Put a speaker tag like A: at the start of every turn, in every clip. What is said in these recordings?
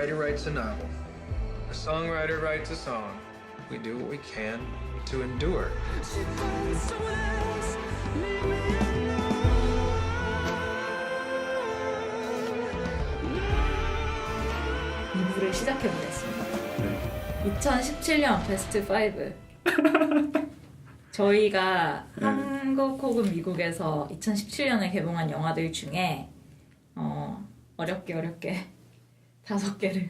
A: writer writes a novel. A songwriter writes a song. We do what we can to endure.
B: 이부를 시작해보겠습니다. 2017년 베스트 5. 저희가 한국 혹은 미국에서 2017년에 개봉한 영화들 중에 어렵게 5개를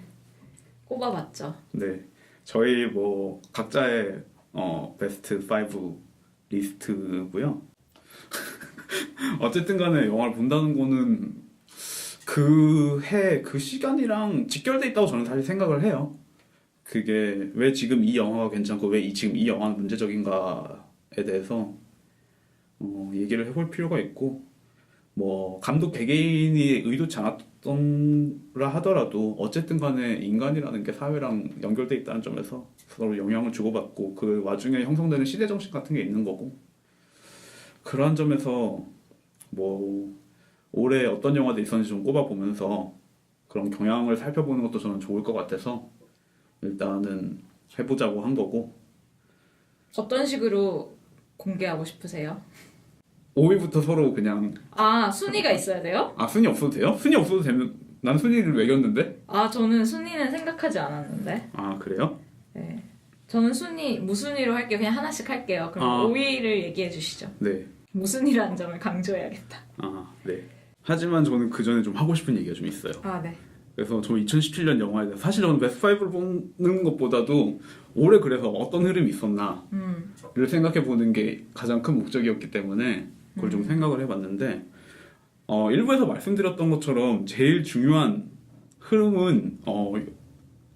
B: 꼽아봤죠.
C: 네, 저희 뭐 각자의 베스트 5 리스트고요. 어쨌든 간에 영화를 본다는 거는 그 해, 그 시간이랑 직결돼 있다고 저는 사실 생각을 해요. 그게 왜 지금 이 영화가 괜찮고 왜 지금 이 영화는 문제적인가에 대해서 얘기를 해볼 필요가 있고, 뭐 감독 개개인이 의도치 않았던라 하더라도 어쨌든 간에 인간이라는 게 사회랑 연결돼 있다는 점에서 서로 영향을 주고받고 그 와중에 형성되는 시대정신 같은 게 있는 거고, 그러한 점에서 뭐 올해 어떤 영화들이 있었는지 좀 꼽아보면서 그런 경향을 살펴보는 것도 저는 좋을 것 같아서 일단은 해보자고 한 거고.
B: 어떤 식으로 공개하고 싶으세요?
C: 5위부터 서로 그냥.
B: 순위가 있어야 돼요?
C: 순위 없어도 돼요? 순위 없어도 되면. 난 순위를 매겼는데?
B: 저는 순위는 생각하지 않았는데.
C: 그래요?
B: 네. 저는 순위 무순위로 할게요. 그냥 하나씩 할게요. 그럼 5위를 얘기해 주시죠.
C: 네.
B: 무순위라는 점을 강조해야겠다.
C: 네. 하지만 저는 그 전에 좀 하고 싶은 얘기가 좀 있어요.
B: 네.
C: 그래서 저 2017년 영화에 대해서 사실 저는 베스트 5를 보는 것보다도 올해 그래서 어떤 흐름이 있었나를 생각해 보는 게 가장 큰 목적이었기 때문에 그걸 좀 생각을 해봤는데, 일부에서 말씀드렸던 것처럼 제일 중요한 흐름은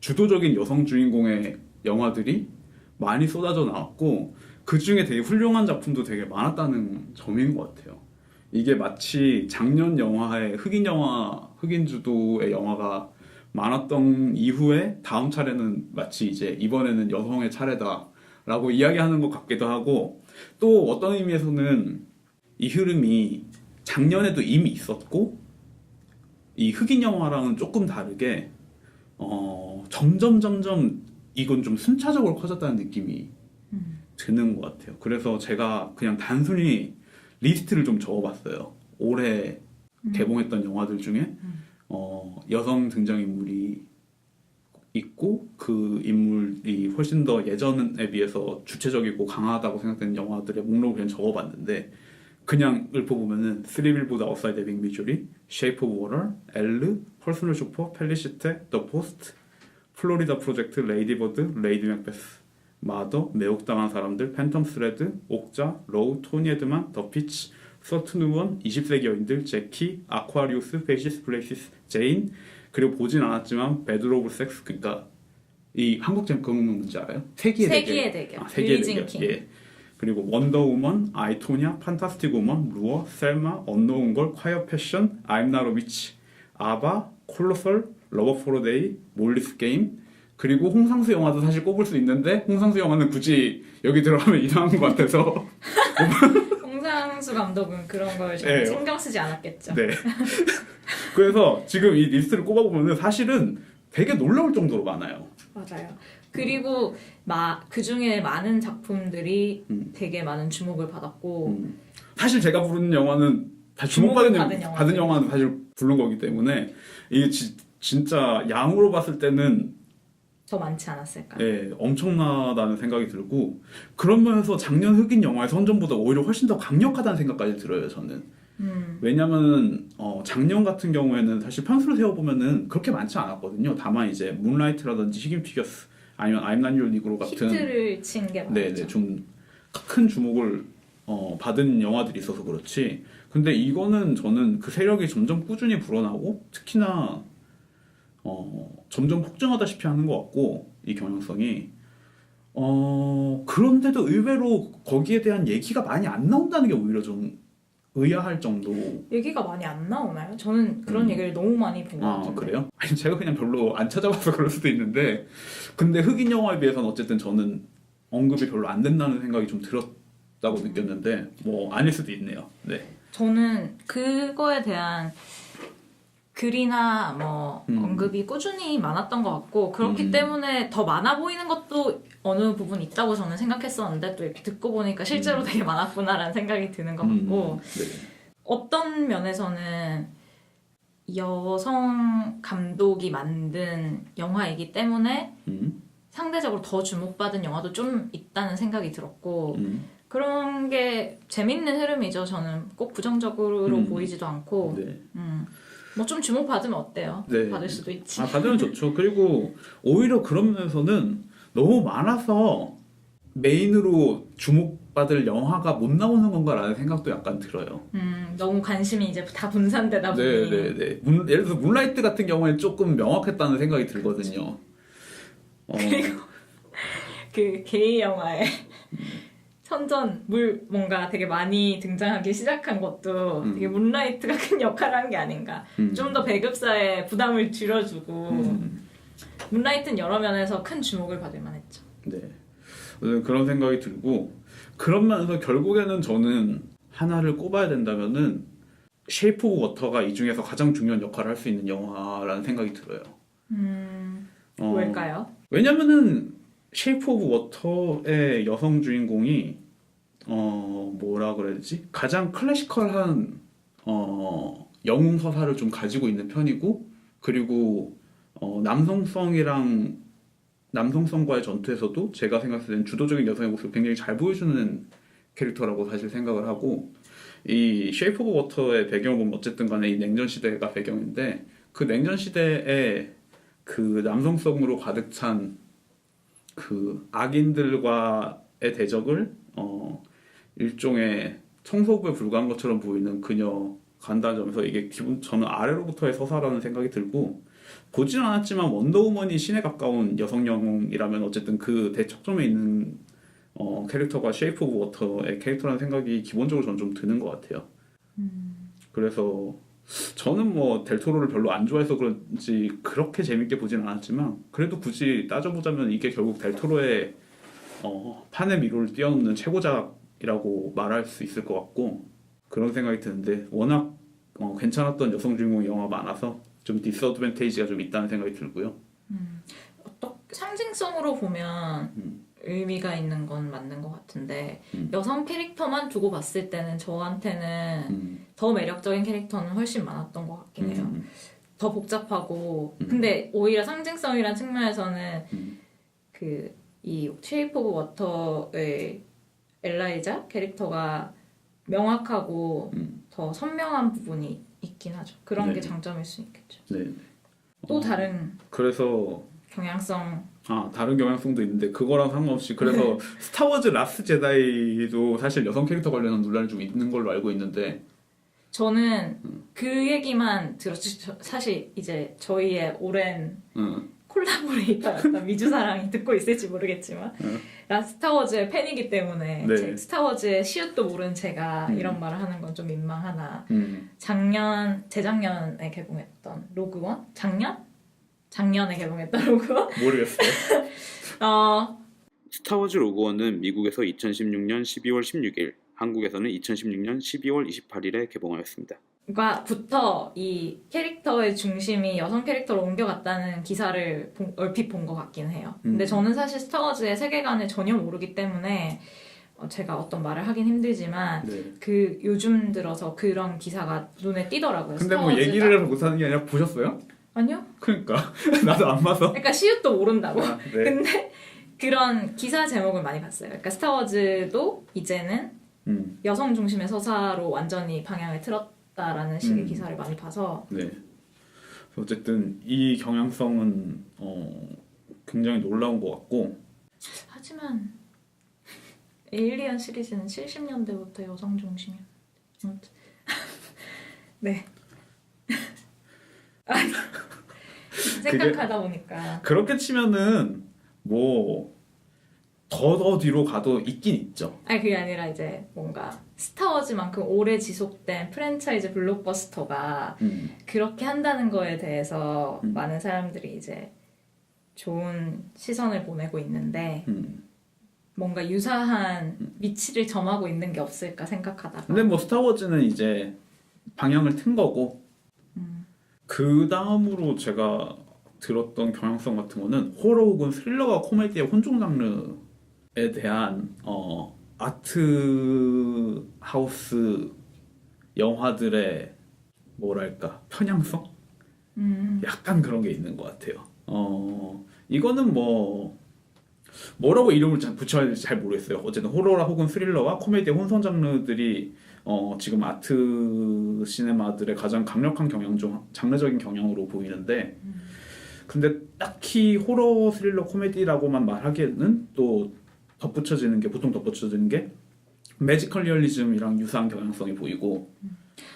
C: 주도적인 여성 주인공의 영화들이 많이 쏟아져 나왔고 그 중에 되게 훌륭한 작품도 되게 많았다는 점인 것 같아요. 이게 마치 작년 영화에 흑인 주도의 영화가 많았던 이후에 다음 차례는 마치 이제 이번에는 여성의 차례다라고 이야기하는 것 같기도 하고, 또 어떤 의미에서는 이 흐름이 작년에도 이미 있었고 이 흑인 영화랑은 조금 다르게 점점 이건 좀 순차적으로 커졌다는 느낌이 드는 것 같아요. 그래서 제가 그냥 단순히 리스트를 좀 적어봤어요. 올해 개봉했던 영화들 중에 여성 등장인물이 있고 그 인물이 훨씬 더 예전에 비해서 주체적이고 강하다고 생각되는 영화들의 목록을 그냥 적어봤는데, 그냥 읊어보면은 3빌보드 아웃사이드 에빙 미주리, 쉐이프 오브 워터, 엘르, 퍼스널 쇼퍼, 펠리시테, 더 포스트, 플로리다 프로젝트, 레이디 버드, 레이디 맥베스, 마더, 매혹당한 사람들, 팬텀 스레드, 옥자, 로우, 토니 에드만, 더 피치, 서튼 우먼, 20세기 여인들, 제키, 아쿠아리우스, 페이시스 플레이시스, 제인, 그리고 보진 않았지만 배드 오브 섹스, 그러니까 이 한국 제목 뭔지 알아요? 세기의 대결. 세기의 대결. 예. 그리고 원더우먼, 아이토니아, 판타스틱 우먼, 루어, 셀마, 언노운 걸, 콰이어 패션, I'm not a witch, 아바, 콜로설, 러버 포로 데이, 몰리스 게임, 그리고 홍상수 영화도 사실 꼽을 수 있는데 홍상수 영화는 굳이 여기 들어가면 이상한 것 같아서
B: 홍상수 감독은 그런 걸 전혀 신경 쓰지 않았겠죠.
C: 네. 그래서 지금 이 리스트를 꼽아보면 사실은 되게 놀라울 정도로 많아요.
B: 맞아요. 그리고 그 중에 많은 작품들이 되게 많은 주목을 받았고,
C: 사실 제가 부르는 영화는 다 받은 영화는 사실 부른 거기 때문에 이게 진짜 양으로 봤을 때는
B: 더 많지 않았을까?
C: 네, 엄청나다는 생각이 들고, 그런 면에서 작년 흑인 영화의 선전보다 오히려 훨씬 더 강력하다는 생각까지 들어요, 저는. 왜냐면 작년 같은 경우에는 사실 편수를 세워보면은 그렇게 많지 않았거든요. 다만 이제 문라이트라든지 히긴 피겨스, 아니면 I'm Not Your Negro 같은
B: 히트를 친 게 많죠.
C: 네네, 좀 큰 주목을 받은 영화들이 있어서 그렇지. 근데 이거는 저는 그 세력이 점점 꾸준히 불어나고 특히나 점점 폭증하다시피 하는 것 같고, 이 경향성이 그런데도 의외로 거기에 대한 얘기가 많이 안 나온다는 게 오히려 좀 의아할 정도.
B: 얘기가 많이 안 나오나요? 저는 그런 얘기를 너무 많이 본 것 같은데.
C: 그래요? 아니, 제가 그냥 별로 안 찾아봐서 그럴 수도 있는데, 근데 흑인 영화에 비해서는 어쨌든 저는 언급이 별로 안 된다는 생각이 좀 들었다고 느꼈는데, 뭐 아닐 수도 있네요. 네.
B: 저는 그거에 대한 글이나 뭐 언급이 꾸준히 많았던 것 같고 그렇기 때문에 더 많아 보이는 것도 어느 부분 있다고 저는 생각했었는데 또 이렇게 듣고 보니까 실제로 되게 많았구나라는 생각이 드는 것 같고 어떤 면에서는 여성 감독이 만든 영화이기 때문에 상대적으로 더 주목받은 영화도 좀 있다는 생각이 들었고 그런 게 재밌는 흐름이죠. 저는 꼭 부정적으로 보이지도 않고 뭐 좀 주목받으면 어때요?
C: 네.
B: 받을 수도 있지.
C: 받으면 좋죠. 그리고 오히려 그런 면에서는 너무 많아서 메인으로 주목받을 영화가 못 나오는 건가라는 생각도 약간 들어요.
B: 너무 관심이 이제 다 분산되다 보니.
C: 네네네. 예를 들어서 문라이트 같은 경우에 조금 명확했다는 생각이 들거든요.
B: 그리고 그 게이 영화에 선전 뭔가 되게 많이 등장하기 시작한 것도 되게 문라이트가 큰 역할을 한 게 아닌가. 좀 더 배급사의 부담을 줄여주고 문라이트는 여러 면에서 큰 주목을 받을 만했죠.
C: 네. 그런 생각이 들고 그런 면에서 결국에는 저는 하나를 꼽아야 된다면은 쉐이프 오브 워터가 이 중에서 가장 중요한 역할을 할 수 있는 영화라는 생각이 들어요.
B: 왜일까요?
C: 왜냐면은 쉐이프 오브 워터의 여성 주인공이 뭐라 그래야 되지? 가장 클래시컬한 영웅 서사를 좀 가지고 있는 편이고 그리고 남성성과의 전투에서도 제가 생각했을 때는 주도적인 여성의 모습을 굉장히 잘 보여주는 캐릭터라고 사실 생각을 하고 이 쉐이프 오브 워터의 배경을 보면 어쨌든 간에 이 냉전 시대가 배경인데 그 냉전 시대에 그 남성성으로 가득 찬 그 악인들과의 대적을 일종의 청소부에 불과한 것처럼 보이는 그녀가 한다는 점에서 이게 저는 아래로부터의 서사라는 생각이 들고 보진 않았지만 원더우먼이 신에 가까운 여성 영웅이라면 어쨌든 그 대척점에 있는 캐릭터가 쉐이프 오브 워터의 캐릭터라는 생각이 기본적으로 저는 좀 드는 것 같아요. 그래서 저는 뭐 델토로를 별로 안 좋아해서 그런지 그렇게 재밌게 보진 않았지만 그래도 굳이 따져보자면 이게 결국 델토로의 판의 미로를 뛰어넘는 최고작이라고 말할 수 있을 것 같고 그런 생각이 드는데 워낙 괜찮았던 여성 주인공 영화가 많아서 좀 디스어드밴테이지가 좀 있다는 생각이 들고요.
B: 상징성으로 보면 의미가 있는 건 맞는 것 같은데 여성 캐릭터만 두고 봤을 때는 저한테는 더 매력적인 캐릭터는 훨씬 많았던 것 같긴 해요. 더 복잡하고 근데 오히려 상징성이란 측면에서는 그 이 쉐이프 오브 워터의 엘라이자 캐릭터가 명확하고 더 선명한 부분이 있긴 하죠. 그런 게 장점일 수 있겠죠.
C: 네.
B: 또 다른
C: 그래서
B: 경향성
C: 다른 경향성도 있는데 그거랑 상관없이 그래서 스타워즈 라스트 제다이도 사실 여성 캐릭터 관련한 논란이 좀 있는 걸로 알고 있는데
B: 저는 그 얘기만 들었죠. 사실 이제 저희의 오랜 콜라보레이터였던 미주사랑이 듣고 있을지 모르겠지만 스타워즈의 팬이기 때문에
C: 네.
B: 스타워즈의 시읒도 모르는 제가 이런 말을 하는 건 좀 민망하나 재작년에 개봉했던 로그원? 작년에 개봉했던 로그원?
C: 모르겠어요.
D: 스타워즈 로그원은 미국에서 2016년 12월 16일, 한국에서는 2016년 12월 28일에 개봉하였습니다.
B: 부터 이 캐릭터의 중심이 여성 캐릭터로 옮겨갔다는 기사를 얼핏 본 것 같긴 해요. 근데 저는 사실 스타워즈의 세계관을 전혀 모르기 때문에 제가 어떤 말을 하긴 힘들지만 그 요즘 들어서 그런 기사가 눈에 띄더라고요.
C: 근데 뭐 얘기를 해서 못하는 게 아니라 보셨어요?
B: 아니요.
C: 그러니까 나도 안 봐서.
B: 그러니까 시읒도 모른다고.
C: 네.
B: 근데 그런 기사 제목을 많이 봤어요. 그러니까 스타워즈도 이제는 여성 중심의 서사로 완전히 방향을 틀었다라는 식의 기사를 많이 봐서.
C: 네. 어쨌든 이 경향성은 굉장히 놀라운 것 같고.
B: 하지만 에일리언 시리즈는 70년대부터 여성 중심이었는데. 네. 아니, 생각하다 보니까
C: 그렇게 치면은 뭐 더 뒤로 가도 있긴 있죠.
B: 아니 그게 아니라 이제 뭔가 스타워즈만큼 오래 지속된 프랜차이즈 블록버스터가 그렇게 한다는 거에 대해서 많은 사람들이 이제 좋은 시선을 보내고 있는데 뭔가 유사한 위치를 점하고 있는 게 없을까 생각하다가
C: 근데 뭐 스타워즈는 이제 방향을 튼 거고 그 다음으로 제가 들었던 경향성 같은 거는 호러 혹은 스릴러와 코미디의 혼종 장르에 대한 아트 하우스 영화들의 뭐랄까 편향성? 약간 그런 게 있는 것 같아요. 이거는 뭐라고 이름을 붙여야 될지 잘 모르겠어요. 어쨌든 호러라 혹은 스릴러와 코미디의 혼성 장르들이 지금 아트 시네마들의 가장 강력한 경향 중 장르적인 경향으로 보이는데, 근데 딱히 호러, 스릴러, 코미디라고만 말하기에는 또 보통 덧붙여지는 게 매지컬 리얼리즘이랑 유사한 경향성이 보이고.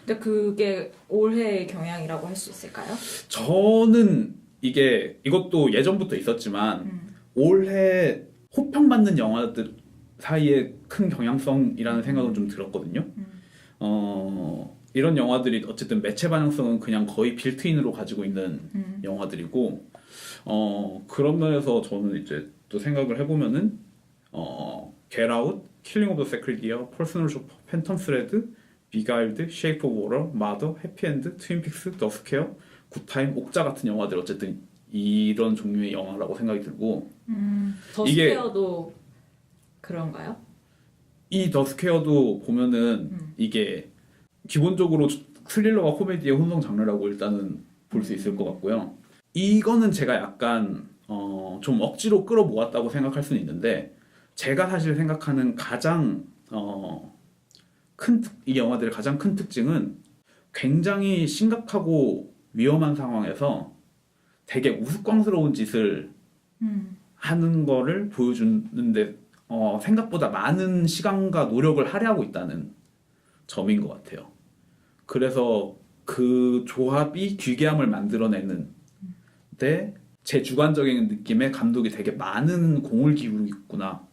B: 근데 그게 올해의 경향이라고 할 수 있을까요?
C: 저는 이것도 예전부터 있었지만 올해 호평받는 영화들 사이에 큰 경향성이라는 생각은 좀 들었거든요. 이런 영화들이 어쨌든 매체 반영성은 그냥 거의 빌트인으로 가지고 있는 영화들이고, 그런 면에서 저는 이제 또 생각을 해보면은 Get Out, Killing of the Sacred Deer, Personal Shopper, Phantom Thread, 비가일드, Shape of Water, Mother, 해피엔드, 트윈픽스, 더 스퀘어, 굿타임, 옥자 같은 영화들 어쨌든 이런 종류의 영화라고 생각이 들고,
B: 더 스퀘어도 그런가요?
C: 이 더 스퀘어도 보면은 이게 기본적으로 스릴러와 코미디의 혼성 장르라고 일단은 볼 수 있을 것 같고요. 이거는 제가 약간 좀 억지로 끌어모았다고 생각할 수는 있는데, 제가 사실 생각하는 가장 이 영화들의 가장 큰 특징은 굉장히 심각하고 위험한 상황에서 되게 우스꽝스러운 짓을 하는 거를 보여주는데 생각보다 많은 시간과 노력을 할애하고 있다는 점인 것 같아요. 그래서 그 조합이 귀괴함을 만들어내는 데 제 주관적인 느낌에 감독이 되게 많은 공을 기울이고 있구나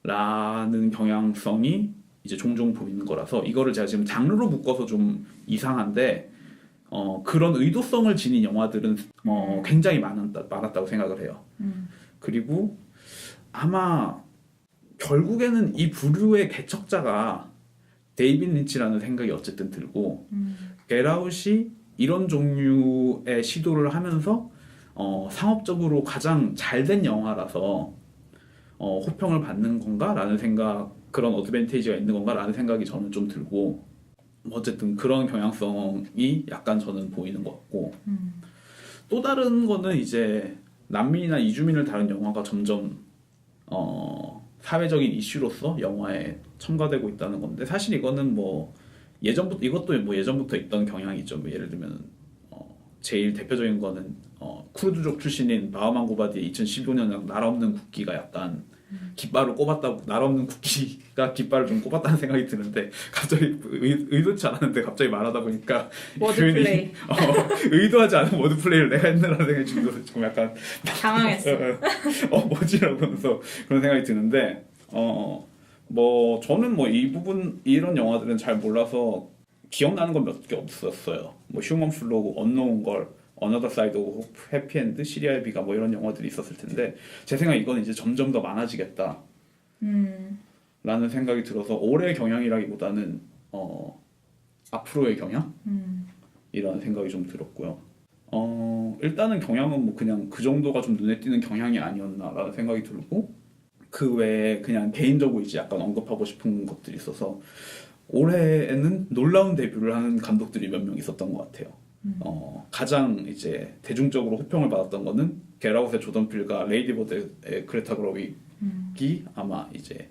C: 라는 경향성이 이제 종종 보이는 거라서, 이거를 제가 지금 장르로 묶어서 좀 이상한데 그런 의도성을 지닌 영화들은 굉장히 많았다고 생각을 해요. 그리고 아마 결국에는 이 부류의 개척자가 데이빗 린치라는 생각이 어쨌든 들고, 겟아웃이 이런 종류의 시도를 하면서 상업적으로 가장 잘된 영화라서 호평을 받는 건가라는 생각, 그런 어드밴티지가 있는 건가라는 생각이 저는 좀 들고, 어쨌든 그런 경향성이 약간 저는 보이는 것 같고, 또 다른 거는 이제 난민이나 이주민을 다룬 영화가 점점 사회적인 이슈로서 영화에 첨가되고 있다는 건데, 사실 이거는 이것도 예전부터 있던 경향이죠. 예를 들면 제일 대표적인 거는 쿠르드족 출신인 바흐만 고바디의 2015년 나라 없는 국기가 약간 깃발을 꼽았다고, 나라 없는 국기가 깃발을 좀 꼽았다는 생각이 드는데, 갑자기 의도치 않았는데 갑자기 말하다 보니까
B: 워드플레이.
C: 의도하지 않은 워드플레이를 내가 했나라는 생각이 들어서 좀 약간
B: 당황했어.
C: 뭐지라고 하면서 그런 생각이 드는데, 저는 이런 영화들은 잘 몰라서 기억나는 건 몇 개 없었어요. 휴먼 플로우, 언노운 걸, 어너더 사이드 오브 호프, 해피엔드, 시리아의 비가 이런 영화들이 있었을 텐데, 제 생각에 이건 이제 점점 더 많아지겠다 라는 생각이 들어서 올해의 경향이라기보다는 앞으로의 경향이라는 생각이 좀 들었고요. 일단은 경향은 그냥 그 정도가 좀 눈에 띄는 경향이 아니었나라는 생각이 들고, 그 외에 그냥 개인적으로 이제 약간 언급하고 싶은 것들이 있어서, 올해에는 놀라운 데뷔를 하는 감독들이 몇 명 있었던 것 같아요. 가장 이제 대중적으로 호평을 받았던 거는 겟아웃의 조던 필과 레이디 버드의 그레타 거빅이 아마 이제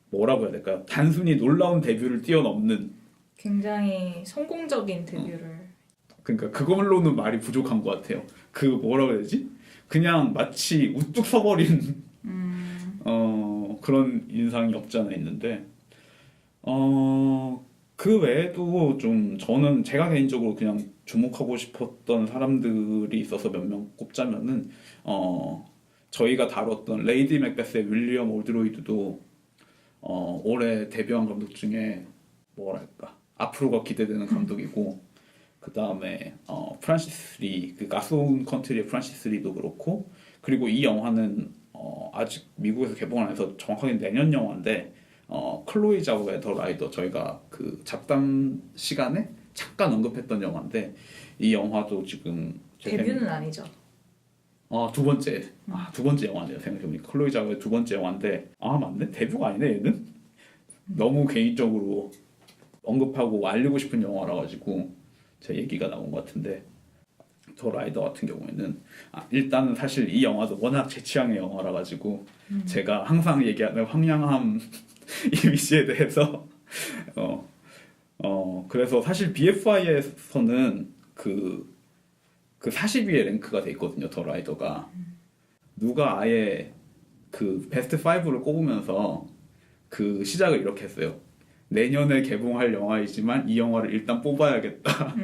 C: 뭐라고 해야 될까요? 단순히 놀라운 데뷔를 뛰어넘는,
B: 굉장히 성공적인 데뷔를.
C: 그러니까 그걸로는 말이 부족한 것 같아요. 뭐라고 해야 되지? 그냥 마치 우뚝 서버린 그런 인상이 없지 않아 있는데, 그 외에도 좀 저는 제가 개인적으로 그냥 주목하고 싶었던 사람들이 있어서 몇 명 꼽자면은, 저희가 다뤘던 레이디 맥베스의 윌리엄 올드로이드도 올해 데뷔한 감독 중에 뭐랄까 앞으로가 기대되는 감독이고, 그 다음에 프란시스 리, 그 가스온 컨트리의 프란시스 리도 그렇고, 그리고 이 영화는 아직 미국에서 개봉을 안 해서 정확하게 내년 영화인데, 클로이 자우의 더 라이더, 저희가 그 잡담 시간에 잠깐 언급했던 영화인데 이 영화도 지금
B: 데뷔는 아니죠.
C: 두 번째 두 번째 영화네요. 생각해보니까 클로이 자우의 두 번째 영화인데 맞네 데뷔가 아니네 얘는. 너무 개인적으로 언급하고 알리고 싶은 영화라 가지고 제 얘기가 나온 것 같은데 더 라이더 같은 경우에는 일단은 사실 이 영화도 워낙 제 취향의 영화라 가지고 제가 항상 얘기하는 황량함 이미지에 대해서 그래서 사실 BFI에서는 그 40위에 랭크가 돼 있거든요. 더 라이더가 누가 아예 그 베스트 5를 꼽으면서 그 시작을 이렇게 했어요. 내년에 개봉할 영화이지만 이 영화를 일단 뽑아야겠다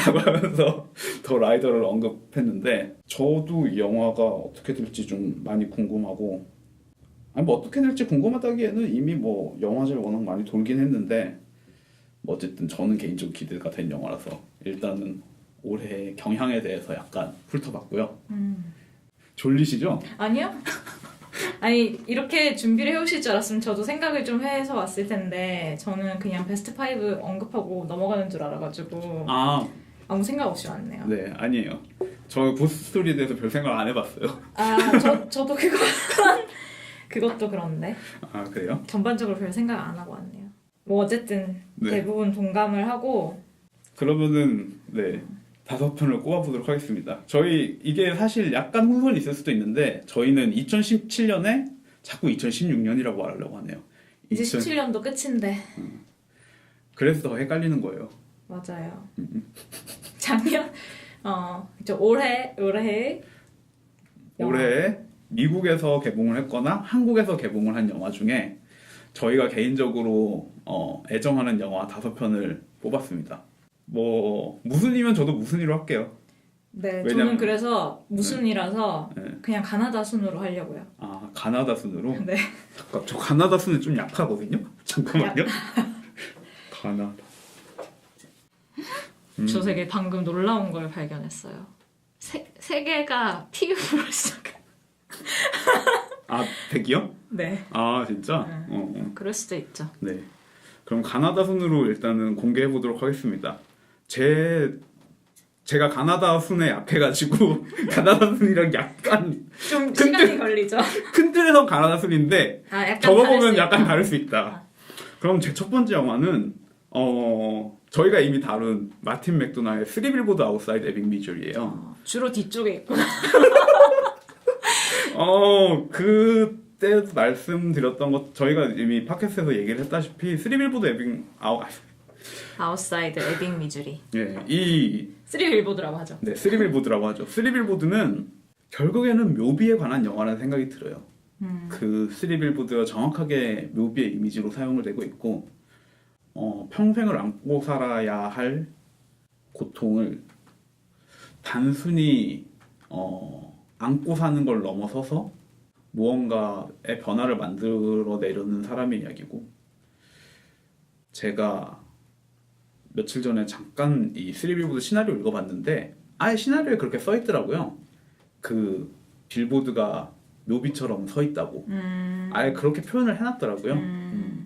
C: 라고 하면서 더 라이더를 언급했는데 저도 이 영화가 어떻게 될지 좀 많이 궁금하고 뭐 어떻게 될지 궁금하다기에는 이미 뭐 영화제를 워낙 많이 돌긴 했는데 뭐 어쨌든 저는 개인적으로 기대가 된 영화라서 일단은 올해 경향에 대해서 약간 훑어봤고요. 졸리시죠?
B: 아니요. 아니 이렇게 준비를 해오실 줄 알았으면 저도 생각을 좀 해서 왔을 텐데 저는 그냥 베스트 5 언급하고 넘어가는 줄 알아가지고 아무 생각 없이 왔네요.
C: 네, 아니에요. 저 보스 스토리에 대해서 별 생각 안 해봤어요.
B: 저도 그것도 그런데.
C: 그래요?
B: 전반적으로 별 생각 안 하고 왔네요. 뭐 어쨌든
C: 네.
B: 대부분 동감을 하고.
C: 그러면은 5편을 꼽아보도록 하겠습니다. 저희 이게 사실 약간 혼선이 있을 수도 있는데 저희는 2017년에 자꾸 2016년이라고 말하려고 하네요.
B: 이제 17년도 끝인데.
C: 그래서 더 헷갈리는 거예요.
B: 맞아요. 작년 올해
C: 미국에서 개봉을 했거나 한국에서 개봉을 한 영화 중에 저희가 개인적으로 애정하는 영화 5편을 뽑았습니다. 뭐 무순이면 저도 무순이로 할게요.
B: 네,
C: 왜냐면,
B: 저는 그래서 무순이라서 그냥 가나다 순으로 하려고요.
C: 가나다 순으로?
B: 네.
C: 잠깐, 저 가나다 순은 좀 약하거든요? 잠깐만요. 가나다.
B: 저 되게 방금 놀라운 걸 발견했어요. 세 개가 피읍으로 시작해.
C: 100이요?
B: 네.
C: 진짜?
B: 그럴 수도 있죠.
C: 네. 그럼 가나다 순으로 일단은 공개해 보도록 하겠습니다. 제가 가나다 순에 약해가지고 가나다 순이랑 약간
B: 좀 시간이 걸리죠.
C: 큰 틀에서 가나다 순인데
B: 약간
C: 적어보면 약간 다를 수 있다. 그럼 제 첫 번째 영화는 저희가 이미 다룬 마틴 맥도나의 3빌보드 아웃사이드 에빙 미주리예요.
B: 주로 뒤쪽에 있구나.
C: 그때도 말씀드렸던 것 저희가 이미 팟캐스트에서 얘기를 했다시피 3빌보드 에빙
B: 아웃사이드 에빙 미주리.
C: 이
B: 3빌보드라고 하죠.
C: 네, 3빌보드라고 하죠. 3빌보드는 결국에는 묘비에 관한 영화라는 생각이 들어요. 그 3빌보드가 정확하게 묘비의 이미지로 사용을 되고 있고 평생을 안고 살아야 할 고통을 단순히 안고 사는 걸 넘어서서 무언가의 변화를 만들어내려는 사람의 이야기고 제가 며칠 전에 잠깐 이 3빌보드 시나리오 읽어봤는데 아예 시나리오에 그렇게 써있더라고요. 그 빌보드가 묘비처럼 서있다고 아예 그렇게 표현을 해놨더라고요.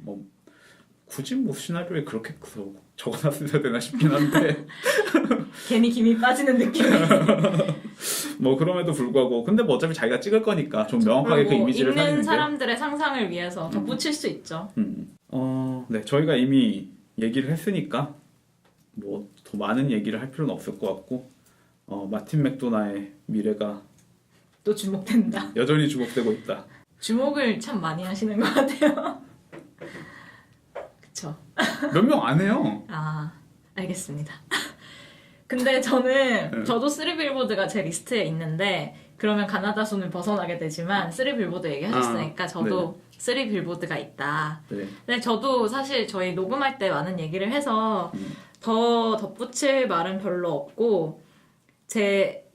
C: 뭐 굳이 뭐 시나리오에 그렇게 적어놨어야 되나 싶긴 한데
B: 괜히 김이 빠지는 느낌.
C: 뭐 그럼에도 불구하고 근데 뭐 어차피 자기가 찍을 거니까 좀 명확하게 그 이미지를
B: 읽는
C: 살리는데
B: 사람들의 상상을 위해서 덧붙일 수 있죠.
C: 네 저희가 이미 얘기를 했으니까 뭐 더 많은 얘기를 할 필요는 없을 것 같고 마틴 맥도나의 미래가
B: 또 주목된다.
C: 여전히 주목되고 있다.
B: 주목을 참 많이 하시는 것 같아요. 그쵸?
C: 몇 명 안 해요.
B: 알겠습니다. 근데 저도 3빌보드가 제 리스트에 있는데 그러면 가나다 순을 벗어나게 되지만 3빌보드 얘기하셨으니까 저도 3빌보드가 있다.
C: 네.
B: 근데 저도 사실 저희 녹음할 때 많은 얘기를 해서 더 덧붙일 말은 별로 없고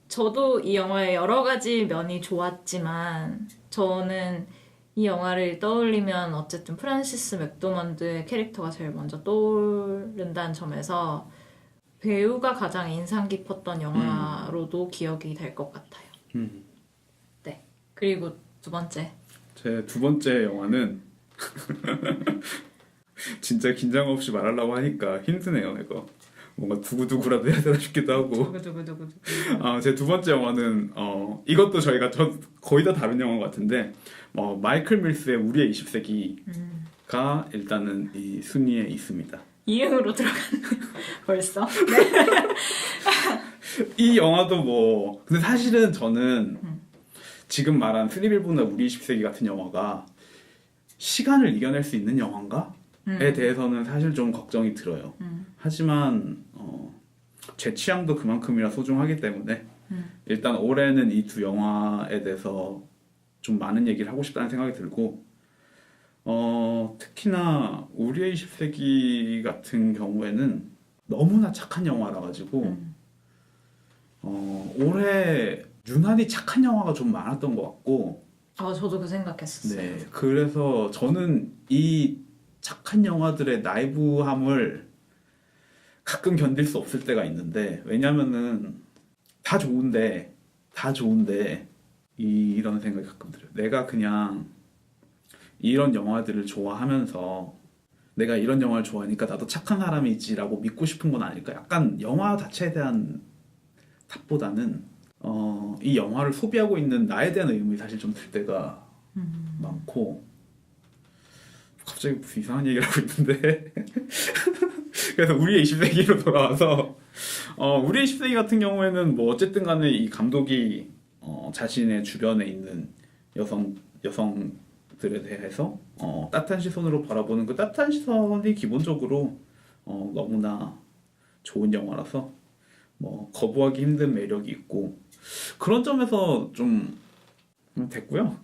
B: 저도 이 영화의 여러 가지 면이 좋았지만 저는 이 영화를 떠올리면 어쨌든 프란시스 맥도먼드의 캐릭터가 제일 먼저 떠오른다는 점에서 배우가 가장 인상 깊었던 영화로도 기억이 될 것 같아요. 네. 그리고 두 번째.
C: 제 두 번째 영화는 진짜 긴장 없이 말하려고 하니까 힘드네요 이거. 뭔가 두구두구라도 해야 되나 싶기도 하고.
B: 두구두구두구.
C: 제 두 번째 영화는 이것도 저희가 거의 다 다른 영화 같은데 마이클 밀스의 우리의 20세기가 일단은 이 순위에 있습니다.
B: 이응으로 들어갔네요. 벌써.
C: 이 영화도 근데 사실은 저는 지금 말한 스리빌보나 우리 20세기 같은 영화가 시간을 이겨낼 수 있는 영화인가에 대해서는 사실 좀 걱정이 들어요. 하지만 제 취향도 그만큼이나 소중하기 때문에 일단 올해는 이 두 영화에 대해서 좀 많은 얘기를 하고 싶다는 생각이 들고 특히나 우리의 20세기 같은 경우에는 너무나 착한 영화라 가지고 올해 유난히 착한 영화가 좀 많았던 것 같고
B: 저도 그 생각했었어요.
C: 네, 그래서 저는 이 착한 영화들의 나이브함을 가끔 견딜 수 없을 때가 있는데 왜냐면은 다 좋은데 이런 생각이 가끔 들어요. 내가 그냥 이런 영화들을 좋아하면서 내가 이런 영화를 좋아하니까 나도 착한 사람이지라고 믿고 싶은 건 아닐까. 약간 영화 자체에 대한 탓보다는 이 영화를 소비하고 있는 나에 대한 의문이 사실 좀 들 때가 많고 갑자기 무슨 이상한 얘기를 하고 있는데 그래서 우리의 20세기로 돌아와서 우리의 20세기 같은 경우에는 뭐 어쨌든 간에 이 감독이 자신의 주변에 있는 여성들에 대해서 따뜻한 시선으로 바라보는 그 따뜻한 시선이 기본적으로 너무나 좋은 영화라서 거부하기 힘든 매력이 있고 그런 점에서 좀 됐고요.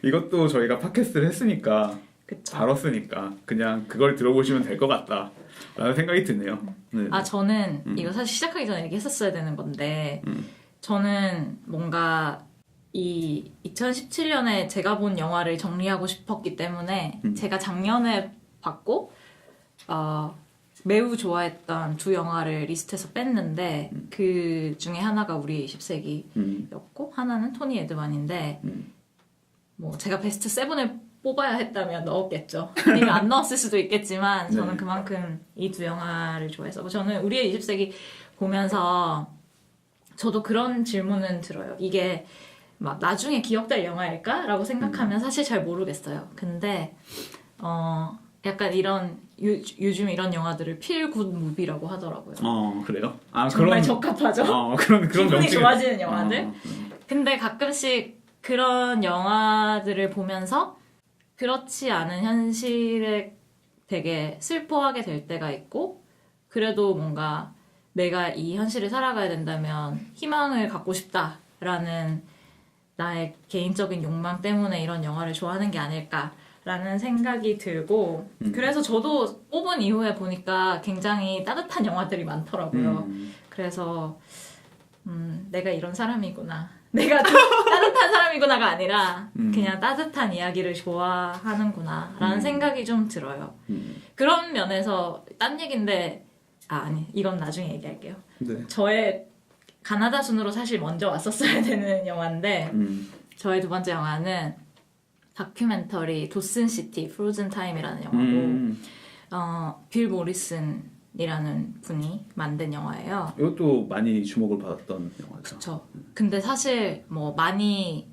C: 이것도 저희가 팟캐스트를 했으니까
B: 그쵸.
C: 다뤘으니까 그냥 그걸 들어보시면 될 것 같다 라는 생각이 드네요. 네.
B: 저는 이거 사실 시작하기 전에 얘기했었어야 되는 건데 저는 뭔가 이 2017년에 제가 본 영화를 정리하고 싶었기 때문에 제가 작년에 봤고 매우 좋아했던 두 영화를 리스트에서 뺐는데 그 중에 하나가 우리 20세기였고 하나는 토니 에드만인데 제가 베스트 7에 뽑아야 했다면 넣었겠죠. 아니면 안 넣었을 수도 있겠지만 저는
C: 네.
B: 그만큼 이 두 영화를 좋아해서 저는 우리의 20세기 보면서 저도 그런 질문은 들어요. 이게 막 나중에 기억될 영화일까? 라고 생각하면 사실 잘 모르겠어요. 근데 약간 이런 요즘 이런 영화들을 feel good movie라고 하더라고요.
C: 그래요?
B: 정말 적합하죠.
C: 그런
B: 기분이
C: 명칭.
B: 좋아지는 영화들. 근데 가끔씩 그런 영화들을 보면서 그렇지 않은 현실에 되게 슬퍼하게 될 때가 있고 그래도 뭔가 내가 이 현실을 살아가야 된다면 희망을 갖고 싶다라는 나의 개인적인 욕망 때문에 이런 영화를 좋아하는 게 아닐까라는 생각이 들고 그래서 저도 뽑은 이후에 보니까 굉장히 따뜻한 영화들이 많더라고요. 그래서 내가 이런 사람이구나. 내가 따뜻한 사람이구나가 아니라 그냥 따뜻한 이야기를 좋아하는구나 라는 생각이 좀 들어요. 그런 면에서 딴 얘기인데 아니 이건 나중에 얘기할게요.
C: 네.
B: 저의 가나다 순으로 사실 먼저 왔었어야 되는 영화인데 저의 두 번째 영화는 다큐멘터리 도슨시티 프로즌 타임이라는 영화고 빌 모리슨이라는 분이 만든 영화예요.
C: 이것도 많이 주목을 받았던 영화죠.
B: 그쵸. 근데 사실 많이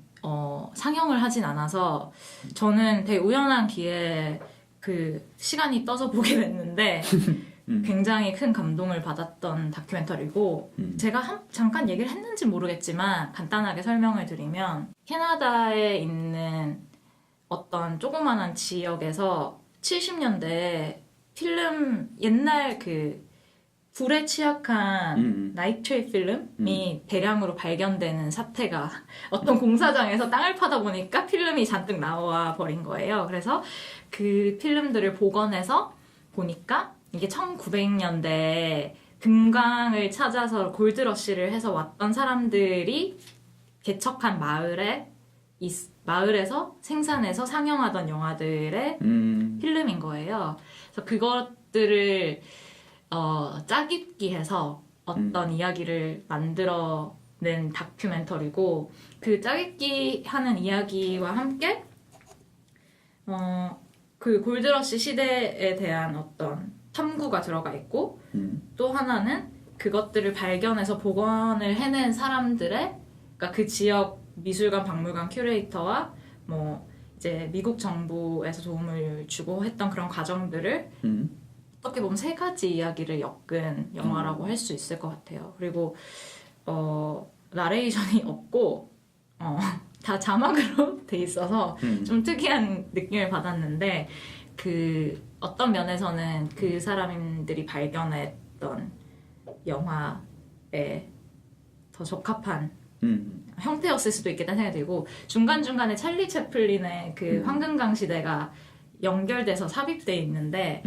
B: 상영을 하진 않아서 저는 되게 우연한 기회에 그 시간이 떠서 보게 됐는데 굉장히 큰 감동을 받았던 다큐멘터리고 제가 잠깐 얘기를 했는지 모르겠지만 간단하게 설명을 드리면 캐나다에 있는 어떤 조그만한 지역에서 70년대에 필름 옛날 그 불에 취약한 나이트레이 필름이 대량으로 발견되는 사태가 어떤 공사장에서 땅을 파다 보니까 필름이 잔뜩 나와 버린 거예요. 그래서 그 필름들을 복원해서 보니까 이게 1900년대 금광을 찾아서 골드러시를 해서 왔던 사람들이 개척한 마을에서 생산해서 상영하던 영화들의 필름인 거예요. 그래서 그것들을 짜깁기해서 어떤 이야기를 만들어낸 다큐멘터리고 그 짜깁기 하는 이야기와 함께 그 골드러시 시대에 대한 어떤 탐구가 들어가 있고 또 하나는 그것들을 발견해서 복원을 해낸 사람들의 그러니까 그 지역 미술관, 박물관 큐레이터와 뭐 이제 미국 정부에서 도움을 주고 했던 그런 과정들을 어떻게 보면 세 가지 이야기를 엮은 영화라고 할 수 있을 것 같아요. 그리고 나레이션이 없고 다 자막으로 돼 있어서 좀 특이한 느낌을 받았는데 그 어떤 면에서는 그 사람들이 발견했던 영화에 더 적합한 형태였을 수도 있겠다는 생각이 들고 중간중간에 찰리 채플린의 그 황금강 시대가 연결돼서 삽입돼 있는데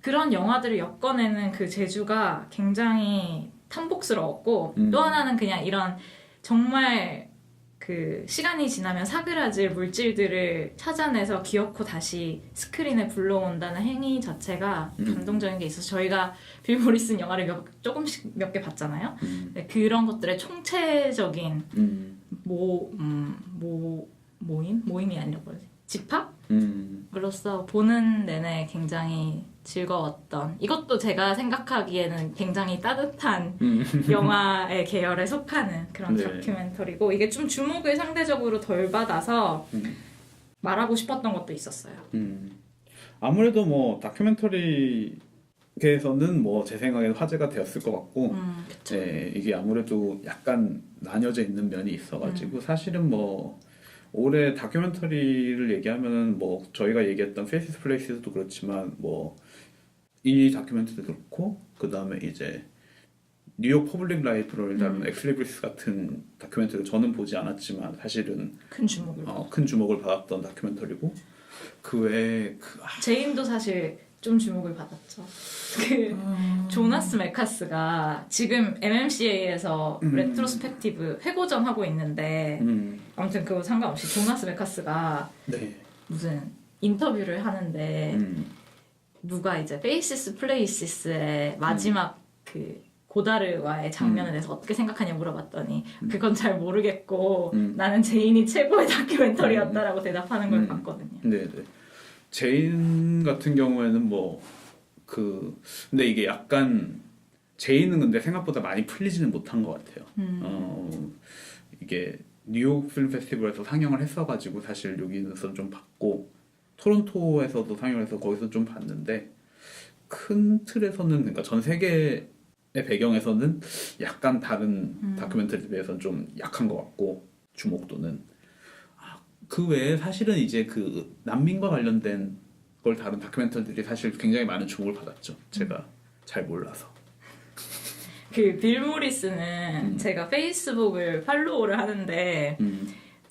B: 그런 영화들을 엮어내는 그 재주가 굉장히 탐복스러웠고 또 하나는 그냥 이런 정말 그 시간이 지나면 사그라질 물질들을 찾아내서 기어코 다시 스크린에 불러온다는 행위 자체가 감동적인 게 있어서 저희가 빌 모리슨 영화를 조금씩 몇 개 봤잖아요. 네, 그런 것들의 총체적인 모임이 아니라 뭐지? 집합으로서 보는 내내 굉장히 즐거웠던 이것도 제가 생각하기에는 굉장히 따뜻한 영화의 계열에 속하는 그런
C: 네.
B: 다큐멘터리고 이게 좀 주목을 상대적으로 덜 받아서 말하고 싶었던 것도 있었어요.
C: 아무래도 뭐 다큐멘터리계에서는 뭐 제 생각에는 화제가 되었을 것 같고
B: 그쵸.
C: 네, 이게 아무래도 약간 나뉘어져 있는 면이 있어가지고 사실은 뭐 올해 다큐멘터리를 얘기하면은 뭐 저희가 얘기했던 페이스 플레이스도 그렇지만 뭐 이 다큐멘터리도 그렇고 그 다음에 이제 뉴욕 퍼블릭 라이브러리를 다룬 엑슬리브리스 같은 다큐멘터리 저는 보지 않았지만 사실은
B: 큰 주목을
C: 큰 주목을 받았던 다큐멘터리고 그 외에
B: 제인도 사실 좀 주목을 받았죠. 조나스 메카스가 지금 MMCA에서 레트로스펙티브 회고전 하고 있는데 아무튼 그거 상관없이 조나스 메카스가
C: 네.
B: 무슨 인터뷰를 하는데 누가 이제 페이시스 플레이시스의 마지막 그 고다르와의 장면에 대해서 어떻게 생각하냐 물어봤더니 그건 잘 모르겠고 나는 제인이 최고의 다큐멘터리였다라고 대답하는 걸 봤거든요.
C: 네네. 제인 같은 경우에는 근데 이게 약간 제인은 근데 생각보다 많이 풀리지는 못한 것 같아요. 이게 뉴욕 필름 페스티벌에서 상영을 했어가지고 사실 여기서 좀 봤고 토론토에서도 상영을 해서 거기서 좀 봤는데 큰 틀에서는 그러니까 전 세계의 배경에서는 약간 다른 다큐멘터리에 비해서는 좀 약한 것 같고 주목도는 그 외에 사실은 이제 그 난민과 관련된 걸 다룬 다큐멘터리들이 사실 굉장히 많은 주목을 받았죠. 제가 잘 몰라서.
B: 그 빌 모리스는 제가 페이스북을 팔로우를 하는데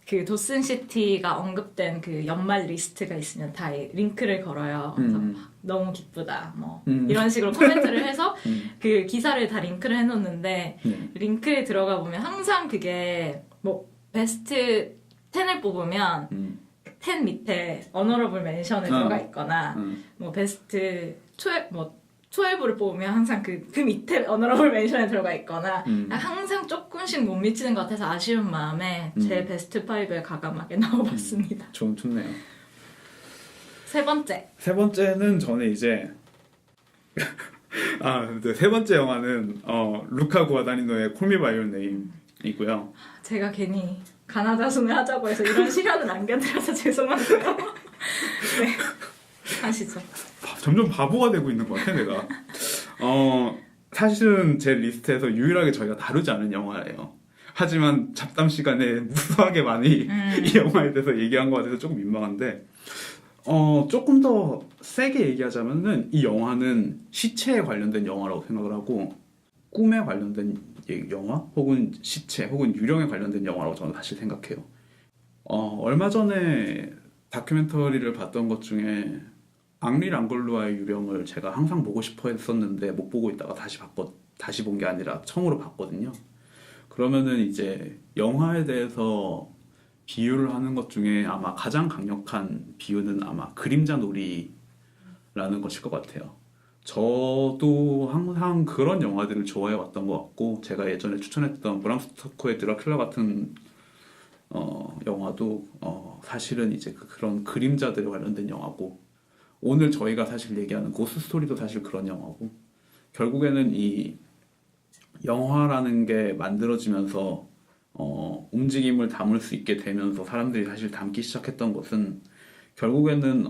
B: 그 도슨 시티가 언급된 그 연말 리스트가 있으면 다 링크를 걸어요. 그래서 막 너무 기쁘다 뭐 이런 식으로 코멘트를 해서 그 기사를 다 링크를 해놓는데 링크에 들어가 보면 항상 그게 뭐 베스트 10을 뽑으면 10 밑에 어너러블 멘션에 들어가 있거나 뭐 베스트 12를 뽑으면 항상 그 밑에 어너러블 멘션에 들어가 있거나 항상 조금씩 못 미치는 것 같아서 아쉬운 마음에 제 베스트 5에 가감하게 넣어봤습니다.
C: 좋네요.
B: 세 번째는
C: 저는 이제 세 번째 영화는 루카 구아다니노의 콜미 바이 유 네임이고요.
B: 제가 괜히 가나다 순을 하자고 해서 이런 시련을 남겨드려서 죄송한데요. 네, 하시죠.
C: 점점 바보가 되고 있는 것 같아 내가. 사실은 제 리스트에서 유일하게 저희가 다루지 않은 영화예요. 하지만 잡담 시간에 무수하게 많이 이 영화에 대해서 얘기한 것 같아서 조금 민망한데 조금 더 세게 얘기하자면은 이 영화는 시체에 관련된 영화라고 생각을 하고 꿈에 관련된 영화 혹은 시체 혹은 유령에 관련된 영화라고 저는 사실 생각해요. 얼마 전에 다큐멘터리를 봤던 것 중에 앙리 랑글루아의 유령을 제가 항상 보고 싶어 했었는데 못 보고 있다가 다시 본 게 아니라 처음으로 봤거든요. 그러면은 이제 영화에 대해서 비유를 하는 것 중에 아마 가장 강력한 비유는 아마 그림자 놀이라는 것일 것 같아요. 저도 항상 그런 영화들을 좋아해 왔던 것 같고 제가 예전에 추천했던 브람 스토커의 드라큘라 같은 영화도 사실은 이제 그런 그림자들에 관련된 영화고 오늘 저희가 사실 얘기하는 고스 스토리도 사실 그런 영화고 결국에는 이 영화라는 게 만들어지면서 움직임을 담을 수 있게 되면서 사람들이 사실 담기 시작했던 것은 결국에는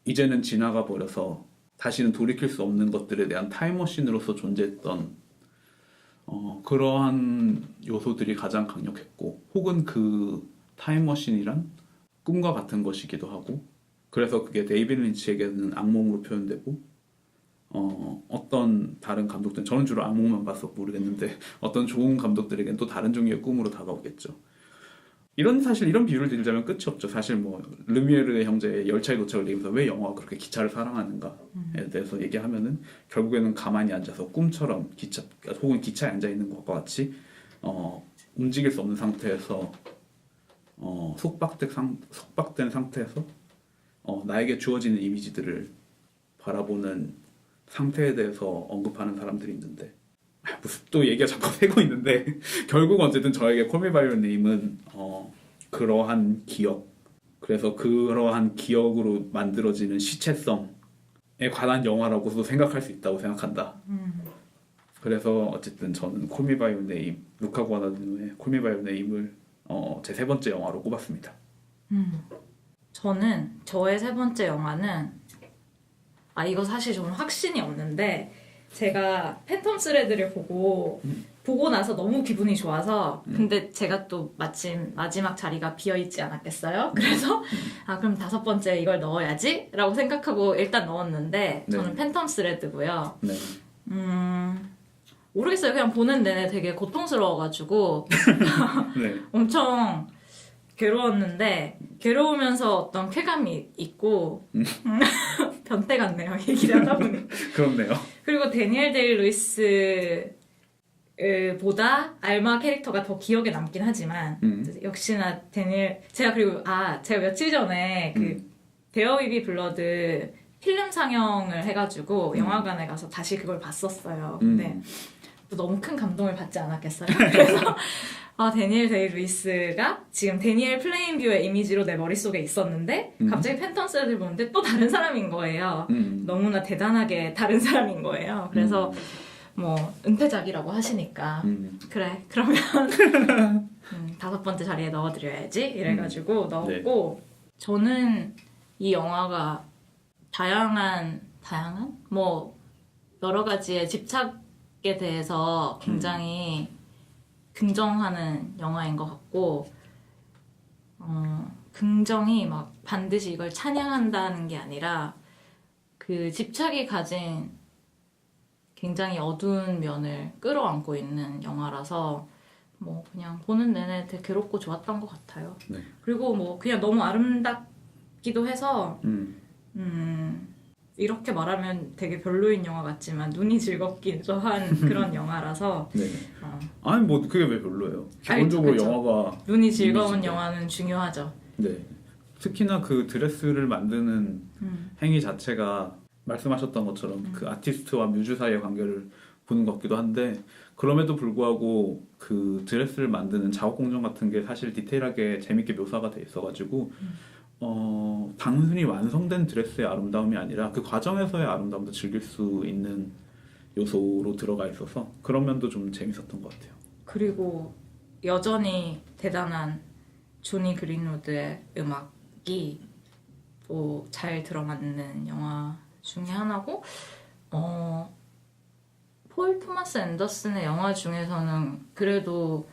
C: 이제는 지나가 버려서 다시는 돌이킬 수 없는 것들에 대한 타임머신으로서 존재했던 그러한 요소들이 가장 강력했고 혹은 그 타임머신이란 꿈과 같은 것이기도 하고 그래서 그게 데이비드 린치에게는 악몽으로 표현되고 어떤 다른 감독들은 저는 주로 악몽만 봐서 모르겠는데 어떤 좋은 감독들에겐 또 다른 종류의 꿈으로 다가오겠죠. 사실 이런 비유를 드리자면 끝이 없죠. 사실 뭐 르미에르의 형제의 열차에 도착을 얘기하면서 왜 영화가 그렇게 기차를 사랑하는가에 대해서 얘기하면은 결국에는 가만히 앉아서 꿈처럼 기차 혹은 기차에 앉아 있는 것과 같이 움직일 수 없는 상태에서 속박된 상태에서 나에게 주어지는 이미지들을 바라보는 상태에 대해서 언급하는 사람들이 있는데 무슨 또 얘기가 자꾸 새고 있는데 결국 어쨌든 저에게 콜 미 바이 유어 네임은 그러한 기억 그래서 그러한 기억으로 만들어지는 시체성에 관한 영화라고도 생각할 수 있다고 생각한다. 그래서 어쨌든 저는 콜 미 바이 유어 네임 루카 구아다니노의 콜 미 바이 유어 네임을 제 세 번째 영화로 꼽았습니다.
B: 저는 저의 세 번째 영화는 이거 사실 저는 확신이 없는데 제가 팬텀 스레드를 보고 나서 너무 기분이 좋아서 근데 제가 또 마침 마지막 자리가 비어있지 않았겠어요? 그래서 그럼 다섯 번째 이걸 넣어야지 라고 생각하고 일단 넣었는데 저는 팬텀 스레드고요.
C: 네.
B: 모르겠어요. 그냥 보는 내내 되게 고통스러워가지고
C: 네.
B: 엄청 괴로웠는데 괴로우면서 어떤 쾌감이 있고 변태 같네요. 얘기를 하다 보니.
C: 그렇네요.
B: 그리고 데니엘 데이 루이스 보다 알마 캐릭터가 더 기억에 남긴 하지만 역시나 제가 며칠 전에 그 데어 위비 블러드 필름 상영을 해가지고 영화관에 가서 다시 그걸 봤었어요. 근데 또 너무 큰 감동을 받지 않았겠어요? 그래서 데니엘 데이 루이스가 지금 데니엘 플레인뷰의 이미지로 내 머릿속에 있었는데 갑자기 팬텀 스레드를 보는데 또 다른 사람인 거예요. 너무나 대단하게 다른 사람인 거예요. 그래서 뭐 은퇴작이라고 하시니까 그래 그러면 다섯 번째 자리에 넣어드려야지 이래가지고 넣었고 저는 이 영화가 다양한 뭐 여러 가지의 집착에 대해서 굉장히 긍정하는 영화인 것 같고 긍정이 막 반드시 이걸 찬양한다는 게 아니라 그 집착이 가진 굉장히 어두운 면을 끌어안고 있는 영화라서 뭐 그냥 보는 내내 되게 괴롭고 좋았던 것 같아요.
C: 네.
B: 그리고 뭐 그냥 너무 아름답기도 해서 이렇게 말하면 되게 별로인 영화 같지만 눈이 즐겁기도 한 그런 영화라서
C: 네. 아니 뭐 그게 왜 별로예요? 기본적으로
B: 그쵸.
C: 영화가
B: 눈이 즐거운
C: 이미지죠.
B: 영화는 중요하죠.
C: 네. 특히나 그 드레스를 만드는 행위 자체가 말씀하셨던 것처럼 그 아티스트와 뮤즈 사이의 관계를 보는 것 같기도 한데 그럼에도 불구하고 그 드레스를 만드는 작업 공정 같은 게 사실 디테일하게 재밌게 묘사가 돼 있어가지고 단순히 완성된 드레스의 아름다움이 아니라 그 과정에서의 아름다움도 즐길 수 있는 요소로 들어가 있어서 그런 면도 좀 재밌었던 것 같아요.
B: 그리고 여전히 대단한 조니 그린우드의 음악이 또 잘 들어맞는 영화 중에 하나고 폴 토마스 앤더슨의 영화 중에서는 그래도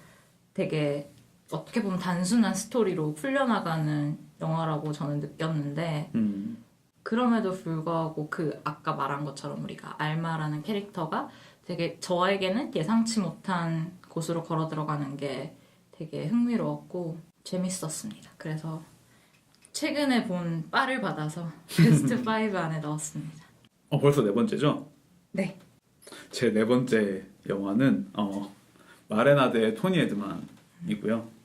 B: 되게 어떻게 보면 단순한 스토리로 풀려나가는 영화라고 저는 느꼈는데 그럼에도 불구하고 그 아까 말한 것처럼 우리가 알마라는 캐릭터가 되게 저에게는 예상치 못한 곳으로 걸어 들어가는 게 되게 흥미로웠고 재밌었습니다. 그래서 최근에 본 바를 받아서 베스트 5 안에 넣었습니다.
C: 벌써 네 번째죠?
B: 네.
C: 제 네 번째 영화는 마레나드의 토니 에드만이고요.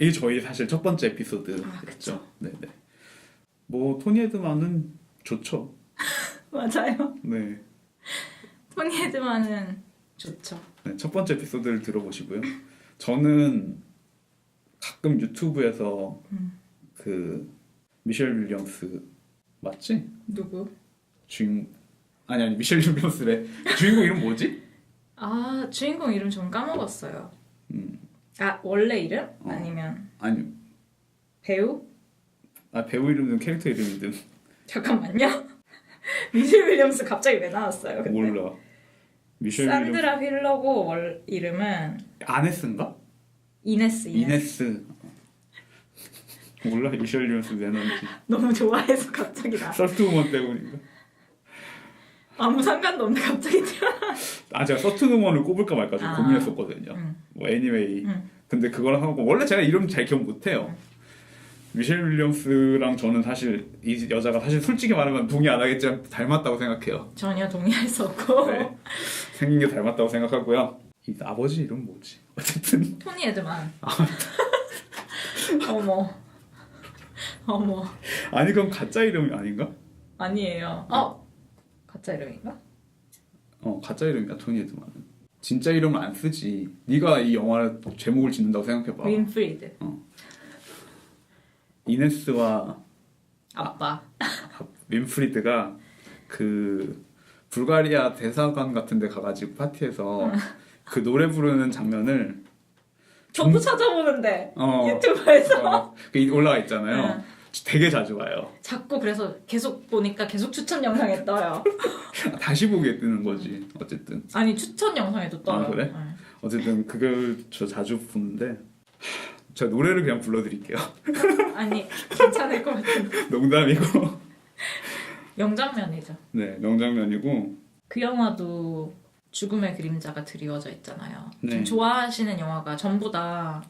C: 이 저희 사실 첫 번째 에피소드였죠. 네네. 뭐 토니 에드만은 좋죠.
B: 맞아요.
C: 네.
B: 토니 에드만은 좋죠.
C: 네, 첫 번째 에피소드를 들어보시고요. 저는 가끔 유튜브에서 그 미셸 윌리엄스 맞지?
B: 누구?
C: 아니 미셸 윌리엄스래. 주인공 이름 뭐지?
B: 아 주인공 이름 좀 까먹었어요.
C: 음.
B: 아 원래 이름? 아니면
C: 아니
B: 배우?
C: 배우 이름이든 캐릭터 이름이든
B: 잠깐만요. 미셸 윌리엄스 갑자기 왜 나왔어요? 근데?
C: 몰라. 미셸 윌리엄스
B: 산드라 휠러고 월 이름은
C: 아네스인가?
B: 이네스.
C: 이네스. 몰라 미셸 윌리엄스 왜 나온지.
B: 너무 좋아해서 갑자기 나.
C: 서트우먼 때문인가?
B: 아무 상관도 없는데 갑자기
C: 제가 서트우먼을 꼽을까 말까 좀 고민했었거든요. 뭐 애니메이. 근데 그거랑 하고 원래 제가 이름 잘 기억 못해요. 미셸 윌리엄스랑 저는 사실 이 여자가 사실 솔직히 말하면 동의 안 하겠지만 닮았다고 생각해요.
B: 전혀 동의할 수 없고.
C: 네. 생긴 게 닮았다고 생각하고요. 이 아버지 이름 뭐지? 어쨌든
B: 토니 에드만. 어머.
C: 아니 그럼 가짜 이름이 아닌가?
B: 아니에요. 가짜 이름인가?
C: 가짜 이름이야 토니 에드만은. 진짜 이름을 안 쓰지. 네가 이 영화 제목을 짓는다고 생각해봐.
B: 윈프리드.
C: 이네스와
B: 아빠.
C: 윈프리드가 그 불가리아 대사관 같은 데 가가지고 파티에서 그 노래 부르는 장면을
B: 저도 찾아보는데 유튜브에서
C: 올라가 있잖아요. 되게 자주 봐요.
B: 자꾸 그래서 계속 보니까 계속 추천 영상에 떠요.
C: 다시 보게 뜨는 거지. 어쨌든.
B: 아니 추천 영상에도 떠요.
C: 그래?
B: 네.
C: 어쨌든 그걸 저 자주 보는데 제가 노래를 그냥 불러드릴게요.
B: 아니 괜찮을 것 같은데.
C: 농담이고.
B: 명장면이죠.
C: 네, 명장면이고.
B: 그 영화도 죽음의 그림자가 드리워져 있잖아요.
C: 네.
B: 좀 좋아하시는 영화가 전부 다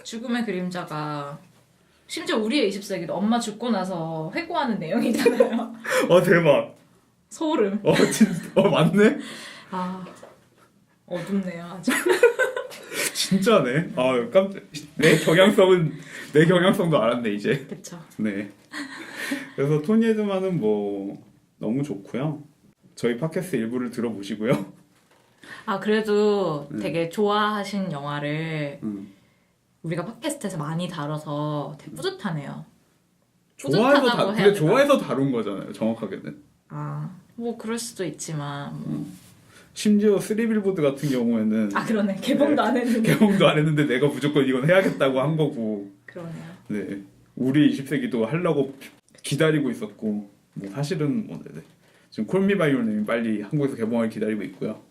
B: 죽음의 그림자가 심지어 우리의 20세기도 엄마 죽고 나서 회고하는 내용이잖아요.
C: 대박.
B: 소름.
C: 맞네.
B: 어둡네요 아주.
C: 진짜네. 내 경향성도 알았네 이제.
B: 그쵸.
C: 네. 그래서 토니 에드만은 뭐 너무 좋고요. 저희 팟캐스트 일부를 들어보시고요.
B: 그래도 되게 좋아하신 영화를
C: 음.
B: 우리가 팟캐스트에서 많이 다뤄서 되게 뿌듯하네요.
C: 근데 좋아해서 다룬 거잖아요. 정확하게는.
B: 뭐 그럴 수도 있지만 뭐.
C: 심지어 쓰리빌보드 같은 경우에는
B: 그러네. 개봉도 안 했는데.
C: 개봉도 안 했는데 내가 무조건 이건 해야겠다고 한 거고.
B: 그러네요.
C: 네. 우리 20세기도 하려고 기다리고 있었고 뭐 사실은 뭐 네. 지금 콜미 바이 유 네임이 빨리 한국에서 개봉을 기다리고 있고요.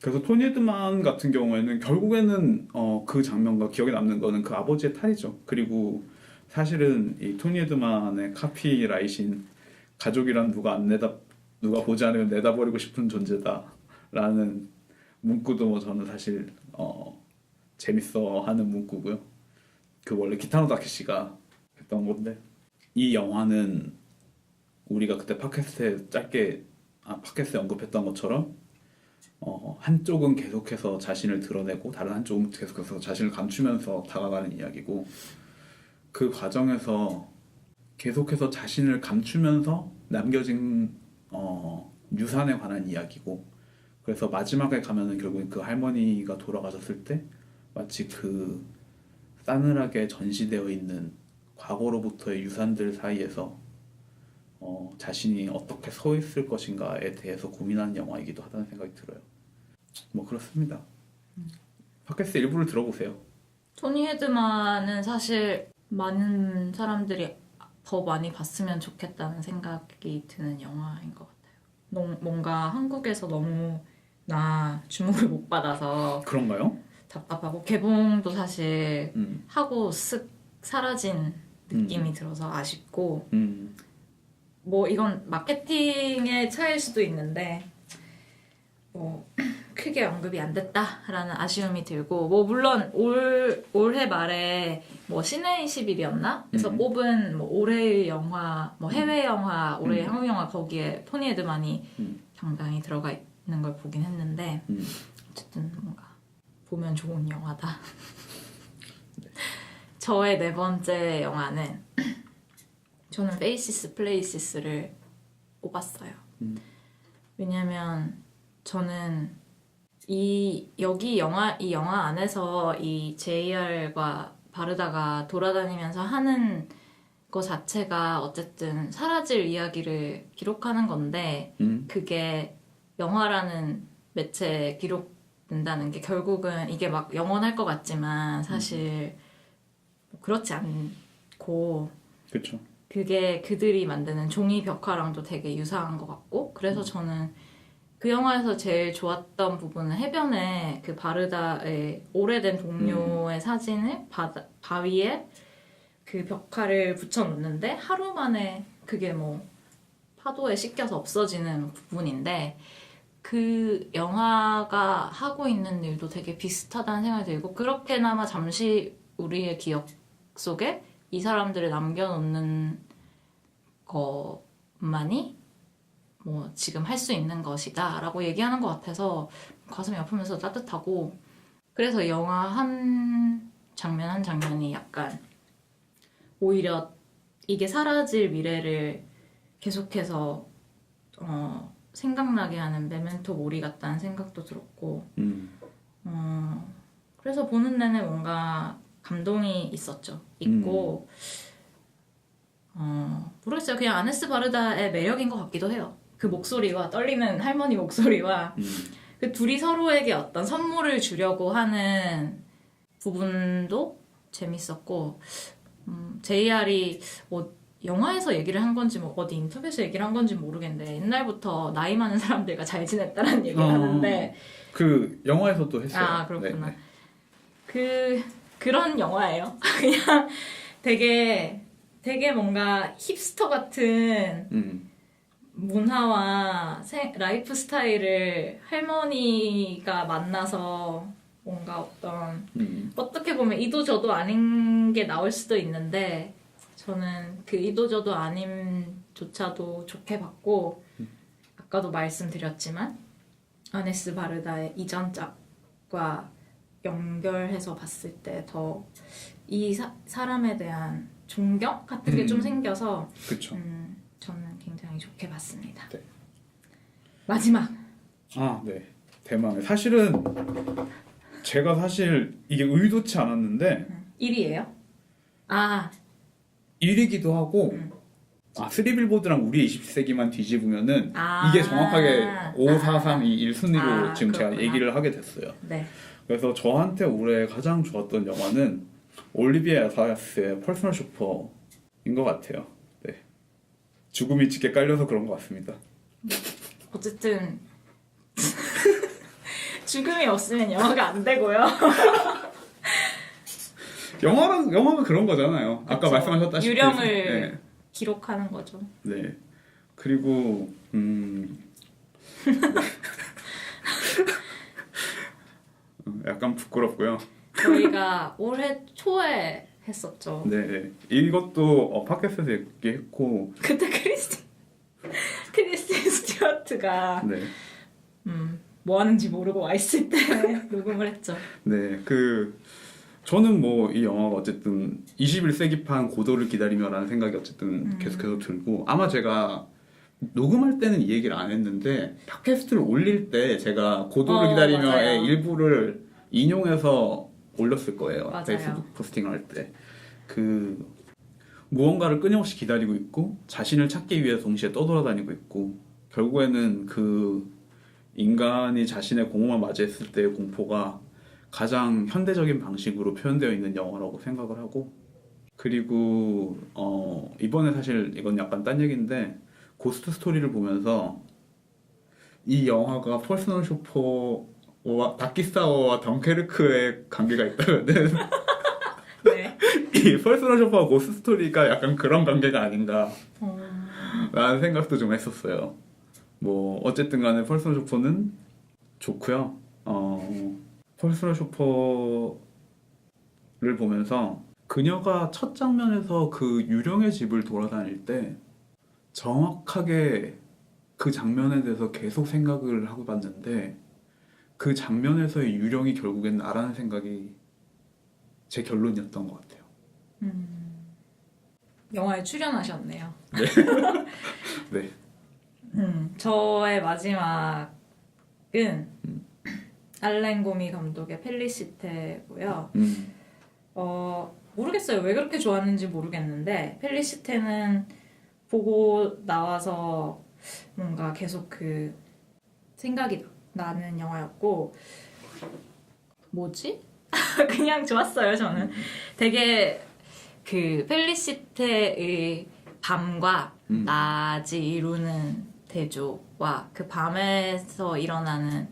C: 그래서 토니 에드만 같은 경우에는 결국에는 그 장면과 기억에 남는 거는 그 아버지의 탈이죠. 그리고 사실은 이 토니 에드만의 카피라이신 가족이란 누가 보지 않으면 내다버리고 싶은 존재다라는 문구도 뭐 저는 사실 재밌어하는 문구고요. 그 원래 기타노 다케시가 했던 건데 이 영화는 우리가 그때 팟캐스트에 언급했던 것처럼 한쪽은 계속해서 자신을 드러내고 다른 한쪽은 계속해서 자신을 감추면서 다가가는 이야기고 그 과정에서 계속해서 자신을 감추면서 남겨진 유산에 관한 이야기고 그래서 마지막에 가면은 결국엔 그 할머니가 돌아가셨을 때 마치 그 싸늘하게 전시되어 있는 과거로부터의 유산들 사이에서 자신이 어떻게 서 있을 것인가에 대해서 고민하는 영화이기도 하다는 생각이 들어요. 뭐 그렇습니다. 팟캐스트 일부를 들어보세요.
B: 토니 헤드만은 사실 많은 사람들이 더 많이 봤으면 좋겠다는 생각이 드는 영화인 것 같아요. 뭔가 한국에서 너무 주목을 못 받아서
C: 그런가요?
B: 답답하고 개봉도 사실 하고 쓱 사라진 느낌이 들어서 아쉽고 뭐 이건 마케팅의 차이일 수도 있는데 뭐 크게 언급이 안 됐다라는 아쉬움이 들고 뭐 물론 올해 말에 뭐 시내 21이었나? 그래서 뽑은 뭐 올해의 영화, 뭐 해외 영화, 올해의 한국 영화 거기에 토니 에드만이 당당히 들어가 있는 걸 보긴 했는데 어쨌든 뭔가 보면 좋은 영화다. 저의 네 번째 영화는 저는 Faces, Places를 뽑았어요. 왜냐면 저는 이 영화 안에서 이 JR과 바르다가 돌아다니면서 하는 거 자체가 어쨌든 사라질 이야기를 기록하는 건데 그게 영화라는 매체에 기록된다는 게 결국은 이게 막 영원할 것 같지만 사실 그렇지 않고
C: 그렇죠.
B: 그게 그들이 만드는 종이 벽화랑도 되게 유사한 것 같고 그래서 저는 그 영화에서 제일 좋았던 부분은 해변에 그 바르다의 오래된 동료의 사진을 바위에 그 벽화를 붙여놓는데 하루 만에 그게 뭐 파도에 씻겨서 없어지는 부분인데 그 영화가 하고 있는 일도 되게 비슷하다는 생각이 들고 그렇게나마 잠시 우리의 기억 속에 이 사람들을 남겨놓는 것만이 뭐 지금 할 수 있는 것이다 라고 얘기하는 것 같아서 가슴이 아프면서 따뜻하고 그래서 영화 한 장면 한 장면이 약간 오히려 이게 사라질 미래를 계속해서 생각나게 하는 메멘토 모리 같다는 생각도 들었고 그래서 보는 내내 뭔가 감동이 있고 모르겠어요. 그냥 아네스 바르다의 매력인 것 같기도 해요. 그 목소리와 떨리는 할머니 목소리와 그 둘이 서로에게 어떤 선물을 주려고 하는 부분도 재밌었고 JR이 영화에서 얘기를 한 건지 뭐 어디 인터뷰에서 얘기를 한 건지 모르겠는데 옛날부터 나이 많은 사람들과 잘 지냈다라는 얘기를 하는데
C: 그 영화에서도 했어요.
B: 아 그렇구나.
C: 네.
B: 그런 영화예요. 그냥 되게 뭔가 힙스터 같은 문화와 라이프 스타일을 할머니가 만나서 뭔가 어떻게 보면 이도저도 아닌 게 나올 수도 있는데 저는 그 이도저도 아님조차도 좋게 봤고 아까도 말씀드렸지만 아네스 바르다의 이전 작과 연결해서 봤을 때 더 이 사람에 대한 존경 같은 게 좀 생겨서
C: 그쵸.
B: 저는 굉장히 좋게 봤습니다.
C: 네.
B: 마지막.
C: 네. 대망의. 사실은 제가 이게 의도치 않았는데
B: 1위예요?
C: 1위기도 하고 3빌보드랑 우리 20세기만 뒤집으면은 이게 정확하게 5, 4, 3, 2, 1 순위로 지금
B: 그렇구나.
C: 제가 얘기를 하게 됐어요.
B: 네.
C: 그래서 저한테 올해 가장 좋았던 영화는 올리비에 아사야스의 퍼스널 쇼퍼인 것 같아요. 네. 죽음이 짙게 깔려서 그런 것 같습니다.
B: 어쨌든 죽음이 없으면 영화가 안 되고요.
C: 영화가 그런 거잖아요. 아까
B: 그쵸.
C: 말씀하셨다시피
B: 유령을 기록하는 거죠.
C: 네. 그리고 약간 부끄럽고요.
B: 저희가 올해 초에 했었죠.
C: 네. 이것도 팟캐스트에서 얘기했고
B: 그때 크리스틴 스튜어트가
C: 네.
B: 뭐 하는지 모르고 와 있을 때 녹음을 했죠.
C: 네. 저는 뭐 이 영화가 어쨌든 21세기판 고도를 기다리며라는 생각이 어쨌든 계속해서 들고 아마 제가 녹음할 때는 이 얘기를 안 했는데 팟캐스트를 올릴 때 제가 고도를 기다리며의
B: 맞아요.
C: 일부를 인용해서 올렸을 거예요.
B: 맞아요.
C: 페이스북 포스팅을 할 때. 무언가를 끊임없이 기다리고 있고 자신을 찾기 위해 동시에 떠돌아다니고 있고 결국에는 인간이 자신의 공허만 맞이했을 때의 공포가 가장 현대적인 방식으로 표현되어 있는 영화라고 생각을 하고 그리고 이번에 사실 이건 약간 딴 얘기인데 고스트 스토리를 보면서 이 영화가 퍼스널 쇼퍼와 다키스타워와 덩케르크의 관계가 있다면은
B: 네.
C: 이 퍼스널 쇼퍼와 고스트 스토리가 약간 그런 관계가 아닌가 라는 생각도 좀 했었어요. 뭐 어쨌든 간에 퍼스널 쇼퍼는 좋고요. 퍼스널 쇼퍼를 보면서 그녀가 첫 장면에서 그 유령의 집을 돌아다닐 때 정확하게 그 장면에 대해서 계속 생각을 하고 봤는데 그 장면에서의 유령이 결국엔 나라는 생각이 제 결론이었던 것 같아요.
B: 영화에 출연하셨네요.
C: 네.
B: 저의 마지막은 알렌 고미 감독의 펠리시테고요. 모르겠어요. 왜 그렇게 좋았는지 모르겠는데 펠리시테는 보고 나와서 뭔가 계속 그 생각이 나는 영화였고 뭐지? 그냥 좋았어요. 저는 되게 그 펠리시테의 밤과 낮이 이루는 대조와 그 밤에서 일어나는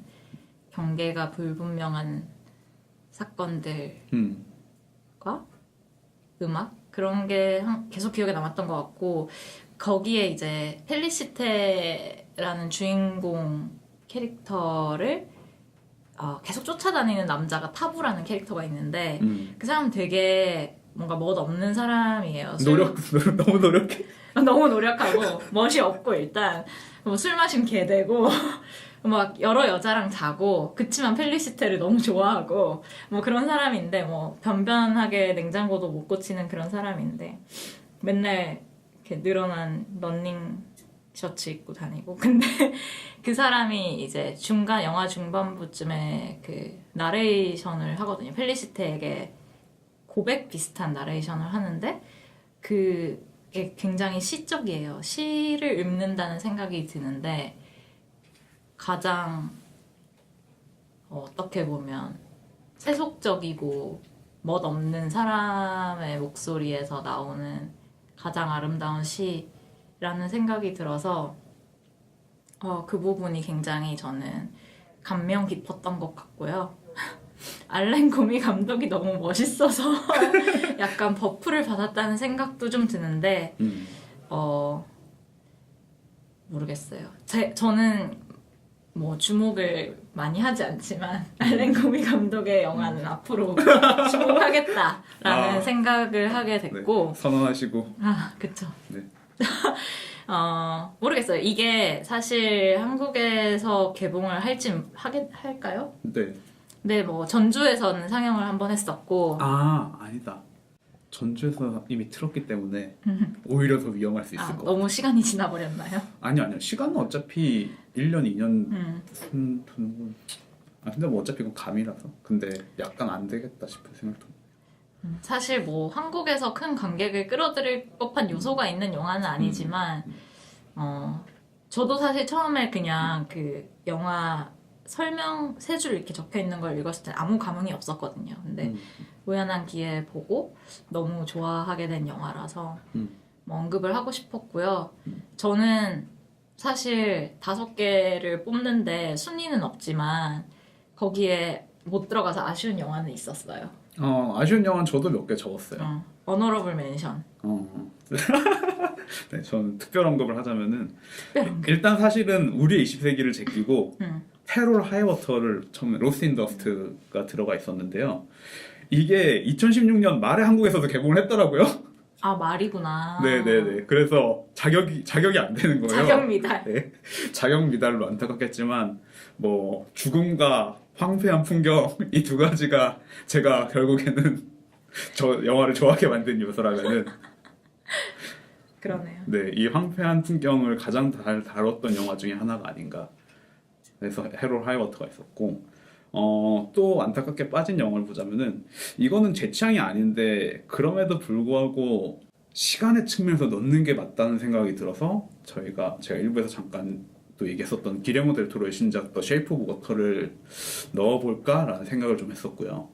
B: 경계가 불분명한 사건들과 음악 그런 게 계속 기억에 남았던 것 같고 거기에 이제 펠리시테라는 주인공 캐릭터를 계속 쫓아다니는 남자가 타부라는 캐릭터가 있는데 그 사람 되게 뭔가 멋 없는 사람이에요.
C: 너무 노력해.
B: 너무 노력하고 멋이 없고 일단 뭐 술 마시면 개되고 막 여러 여자랑 자고 그치만 펠리시테를 너무 좋아하고 뭐 그런 사람인데 뭐 변변하게 냉장고도 못 고치는 그런 사람인데 맨날 이렇게 늘어난 러닝 셔츠 입고 다니고 근데 그 사람이 이제 영화 중반부쯤에 그 나레이션을 하거든요. 펠리시테에게 고백 비슷한 나레이션을 하는데 그게 굉장히 시적이에요. 시를 읽는다는 생각이 드는데 가장 어떻게 보면 세속적이고 멋없는 사람의 목소리에서 나오는 가장 아름다운 시라는 생각이 들어서 그 부분이 굉장히 저는 감명 깊었던 것 같고요. 알렌 구미 감독이 너무 멋있어서 약간 버프를 받았다는 생각도 좀 드는데 모르겠어요. 저는 뭐 주목을 많이 하지 않지만 알렌 구미 감독의 영화는 앞으로 주목하겠다라는 생각을 하게 됐고
C: 네, 선언하시고
B: 그쵸.
C: 네.
B: 모르겠어요. 이게 사실 한국에서 개봉을 할까요?
C: 네.
B: 네, 뭐 전주에서는 상영을 한번 했었고
C: 아니다. 전주에서 이미 틀었기 때문에 오히려 더 위험할 수 있을 것 같아요.
B: 너무 시간이 지나버렸나요?
C: 아니요. 시간은 어차피 1년, 2년 두는 건 근데 뭐 어차피 이건 감이라서 근데 약간 안 되겠다 싶은 생각도
B: 사실 뭐 한국에서 큰 관객을 끌어들일 법한 요소가 있는 영화는 아니지만 저도 사실 처음에 그냥 그 영화 설명 세 줄 이렇게 적혀 있는 걸 읽었을 때 아무 감흥이 없었거든요. 근데 우연한 기회에 보고 너무 좋아하게 된 영화라서 뭐 언급을 하고 싶었고요. 저는 사실 5개를 뽑는데 순위는 없지만 거기에 못 들어가서 아쉬운 영화는 있었어요.
C: 아쉬운 영화는 저도 몇 개 적었어요.
B: 어너러블 멘션.
C: 네, 저는 특별 언급을 하자면은 일단 사실은 우리의 20세기를 제끼고 테롤 하이워터를 처음에 로스트 인 더스트가 들어가 있었는데요. 이게 2016년 말에 한국에서도 개봉을 했더라고요.
B: 말이구나.
C: 네네네. 그래서 자격이 안 되는 거예요.
B: 자격 미달.
C: 네. 자격 미달로 안타깝겠지만 뭐 죽음과 황폐한 풍경 이 두 가지가 제가 결국에는 저 영화를 좋아하게 만든 요소라면은
B: 그러네요.
C: 네, 이 황폐한 풍경을 가장 잘 다뤘던 영화 중에 하나가 아닌가. 그래서 헤롤 하이워터가 있었고 또 안타깝게 빠진 영화를 보자면은 이거는 제 취향이 아닌데 그럼에도 불구하고 시간의 측면에서 넣는 게 맞다는 생각이 들어서 제가 일부에서 잠깐 또 얘기했었던 기레모 델 토로의 신작 더 쉐이프 오브 워터를 넣어볼까라는 생각을 좀 했었고요.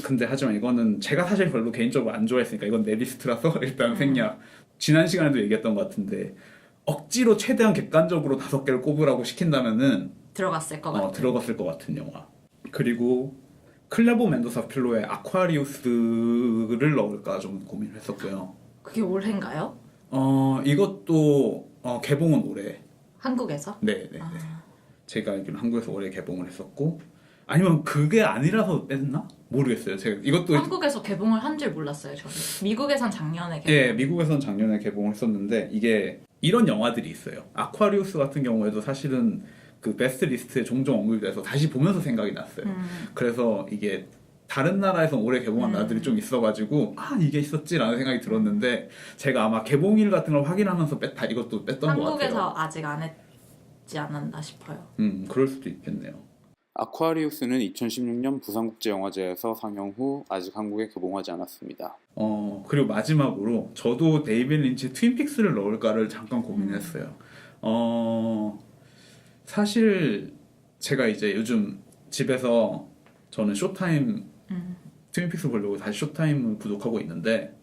C: 근데 하지만 이거는 제가 사실 별로 개인적으로 안 좋아했으니까 이건 내 리스트라서 일단 생략. 지난 시간에도 얘기했던 것 같은데 억지로 최대한 객관적으로 5개를 꼽으라고 시킨다면은
B: 들어갔을 것 같아요.
C: 들어갔을 것 같은 영화. 그리고 클레보 멘도사 필로의 아쿠아리우스를 넣을까 좀 고민을 했었고요.
B: 그게 올해인가요?
C: 이것도 개봉은 올해.
B: 한국에서?
C: 네. 제가 알기로는 한국에서 올해 개봉을 했었고 아니면 그게 아니라서 뺐나? 모르겠어요. 제가 이것도
B: 한국에서 개봉을 한 줄 몰랐어요. 저는. 미국에선 작년에 개봉.
C: 네, 미국에선 작년에 개봉을 했었는데 이게 이런 영화들이 있어요. 아쿠아리우스 같은 경우에도 사실은 그 베스트 리스트에 종종 언급이 돼서 다시 보면서 생각이 났어요. 그래서 이게 다른 나라에서 올해 개봉한 나라들이 좀 있어가지고 이게 있었지라는 생각이 들었는데 제가 아마 개봉일 같은 걸 확인하면서 이것도 뺐던 것 같아요.
B: 한국에서 아직 안 했지 않았나 싶어요.
C: 그럴 수도 있겠네요.
D: 아쿠아리우스는 2016년 부산국제영화제에서 상영 후 아직 한국에 개봉하지 않았습니다.
C: 그리고 마지막으로 저도 데이빗 린치 트윈픽스를 넣을까를 잠깐 고민했어요. 사실 제가 이제 요즘 집에서 저는 쇼타임 트윈픽스 보려고 다시 쇼타임을 구독하고 있는데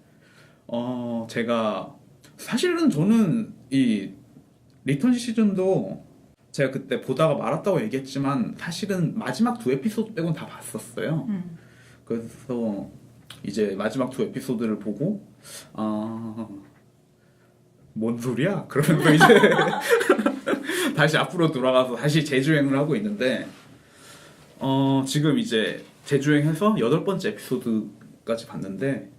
C: 제가 사실은 저는 이 리턴 시즌도 제가 그때 보다가 말았다고 얘기했지만 사실은 마지막 두 에피소드 빼곤 다 봤었어요. 그래서 이제 마지막 두 에피소드를 보고 뭔 소리야? 그러면서 이제 다시 앞으로 돌아가서 다시 재주행을 하고 있는데 지금 이제 재주행해서 8번째 에피소드까지 봤는데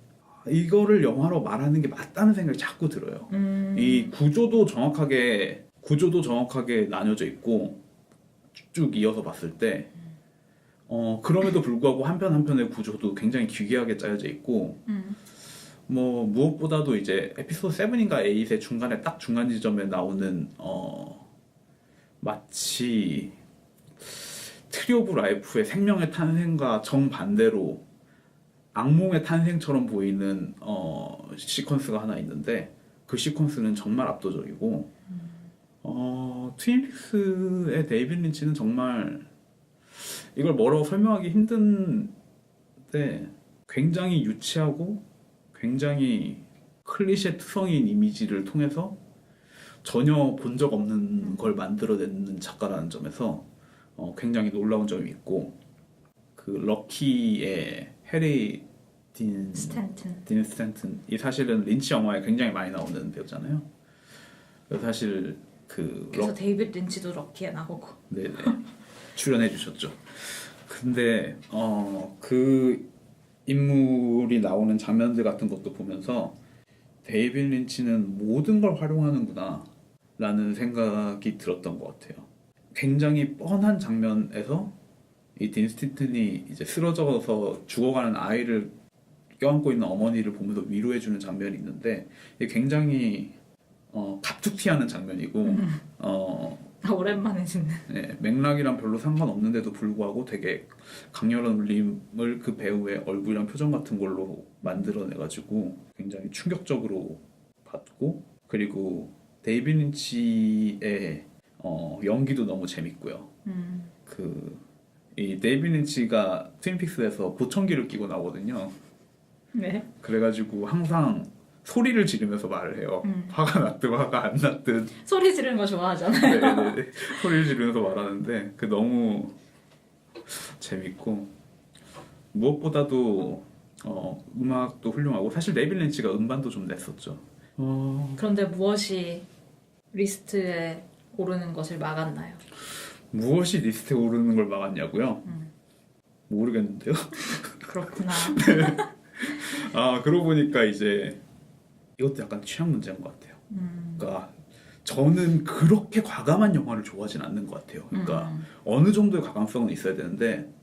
C: 이거를 영화로 말하는 게 맞다는 생각이 자꾸 들어요. 이 구조도 정확하게 나뉘어져 있고 쭉 이어서 봤을 때 그럼에도 불구하고 한 편 한 편의 구조도 굉장히 기괴하게 짜여져 있고 뭐 무엇보다도 이제 에피소드 7인가 8의 중간에 딱 중간 지점에 나오는 마치 트리 오브 라이프의 생명의 탄생과 정반대로 악몽의 탄생처럼 보이는 시퀀스가 하나 있는데 그 시퀀스는 정말 압도적이고 트윈픽스의 데이빗 린치는 정말 이걸 뭐라고 설명하기 힘든데 굉장히 유치하고 굉장히 클리셰 투성인 이미지를 통해서 전혀 본 적 없는 걸 만들어내는 작가라는 점에서 굉장히 놀라운 점이 있고 그 럭키의 해리 딘 스탠튼 이 사실은 린치 영화에 굉장히 많이 나오는 배우잖아요. 그래서 사실
B: 그래서 데이빗 린치도 럭키에 나오고
C: 네네 출연해 주셨죠. 근데 그 인물이 나오는 장면들 같은 것도 보면서 데이빗 린치는 모든 걸 활용하는구나 라는 생각이 들었던 것 같아요. 굉장히 뻔한 장면에서 이 딘 스틴튼이 이제 쓰러져서 죽어가는 아이를 껴안고 있는 어머니를 보면서 위로해주는 장면이 있는데 이게 굉장히 갑툭튀하는 장면이고
B: 오랜만에 듣는
C: 네, 맥락이랑 별로 상관없는데도 불구하고 되게 강렬한 울림을 그 배우의 얼굴이랑 표정 같은 걸로 만들어내가지고 굉장히 충격적으로 봤고 그리고 데이빗 린치의 연기도 너무 재밌고요. 이 데이빗 린치가 트윈픽스에서 보청기를 끼고 나오거든요.
B: 네.
C: 그래가지고 항상 소리를 지르면서 말을 해요. 화가 났든 화가 안 났든
B: 소리 지르는 거 좋아하잖아요.
C: 네네네. 소리를 지르면서 말하는데 그 너무 재밌고 무엇보다도 음악도 훌륭하고 사실 데이빗 린치가 음반도 좀 냈었죠.
B: 그런데 무엇이 리스트에 오르는 것을 막았나요?
C: 무엇이 리스트에 오르는 걸 막았냐고요? 모르겠는데요.
B: 그렇구나.
C: 그러고 보니까 이제 이것도 약간 취향 문제인 것 같아요. 그러니까 저는 그렇게 과감한 영화를 좋아하진 않는 것 같아요. 그러니까 어느 정도의 과감성은 있어야 되는데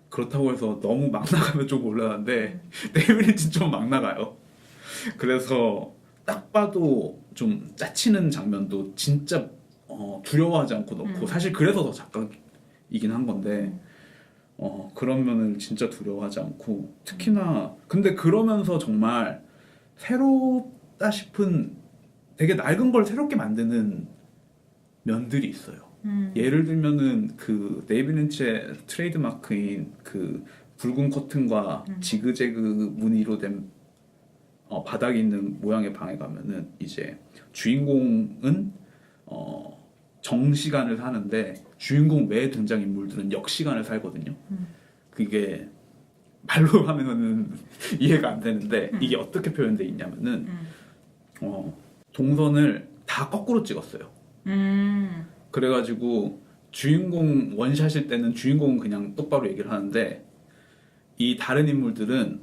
C: 그렇다고 해서 너무 막 나가면 좀 곤란한데 데이빗 린치는 좀 막 나가요. 그래서 딱 봐도 좀 짜치는 장면도 진짜 두려워하지 않고 넣고 사실 그래서 더 작가이긴 한 건데 그런 면을 진짜 두려워하지 않고 특히나 근데 그러면서 정말 새롭다 싶은 되게 낡은 걸 새롭게 만드는 면들이 있어요. 예를 들면은 그 데이빗 린치의 트레이드 마크인 그 붉은 커튼과 지그재그 무늬로 된 바닥에 있는 모양의 방에 가면은 이제 주인공은 정시간을 사는데 주인공 외 등장 인물들은 역시간을 살거든요. 그게 말로 하면은 이해가 안 되는데 이게 어떻게 표현돼 있냐면은 동선을 다 거꾸로 찍었어요. 그래가지고 주인공 원샷일 때는 주인공은 그냥 똑바로 얘기를 하는데 이 다른 인물들은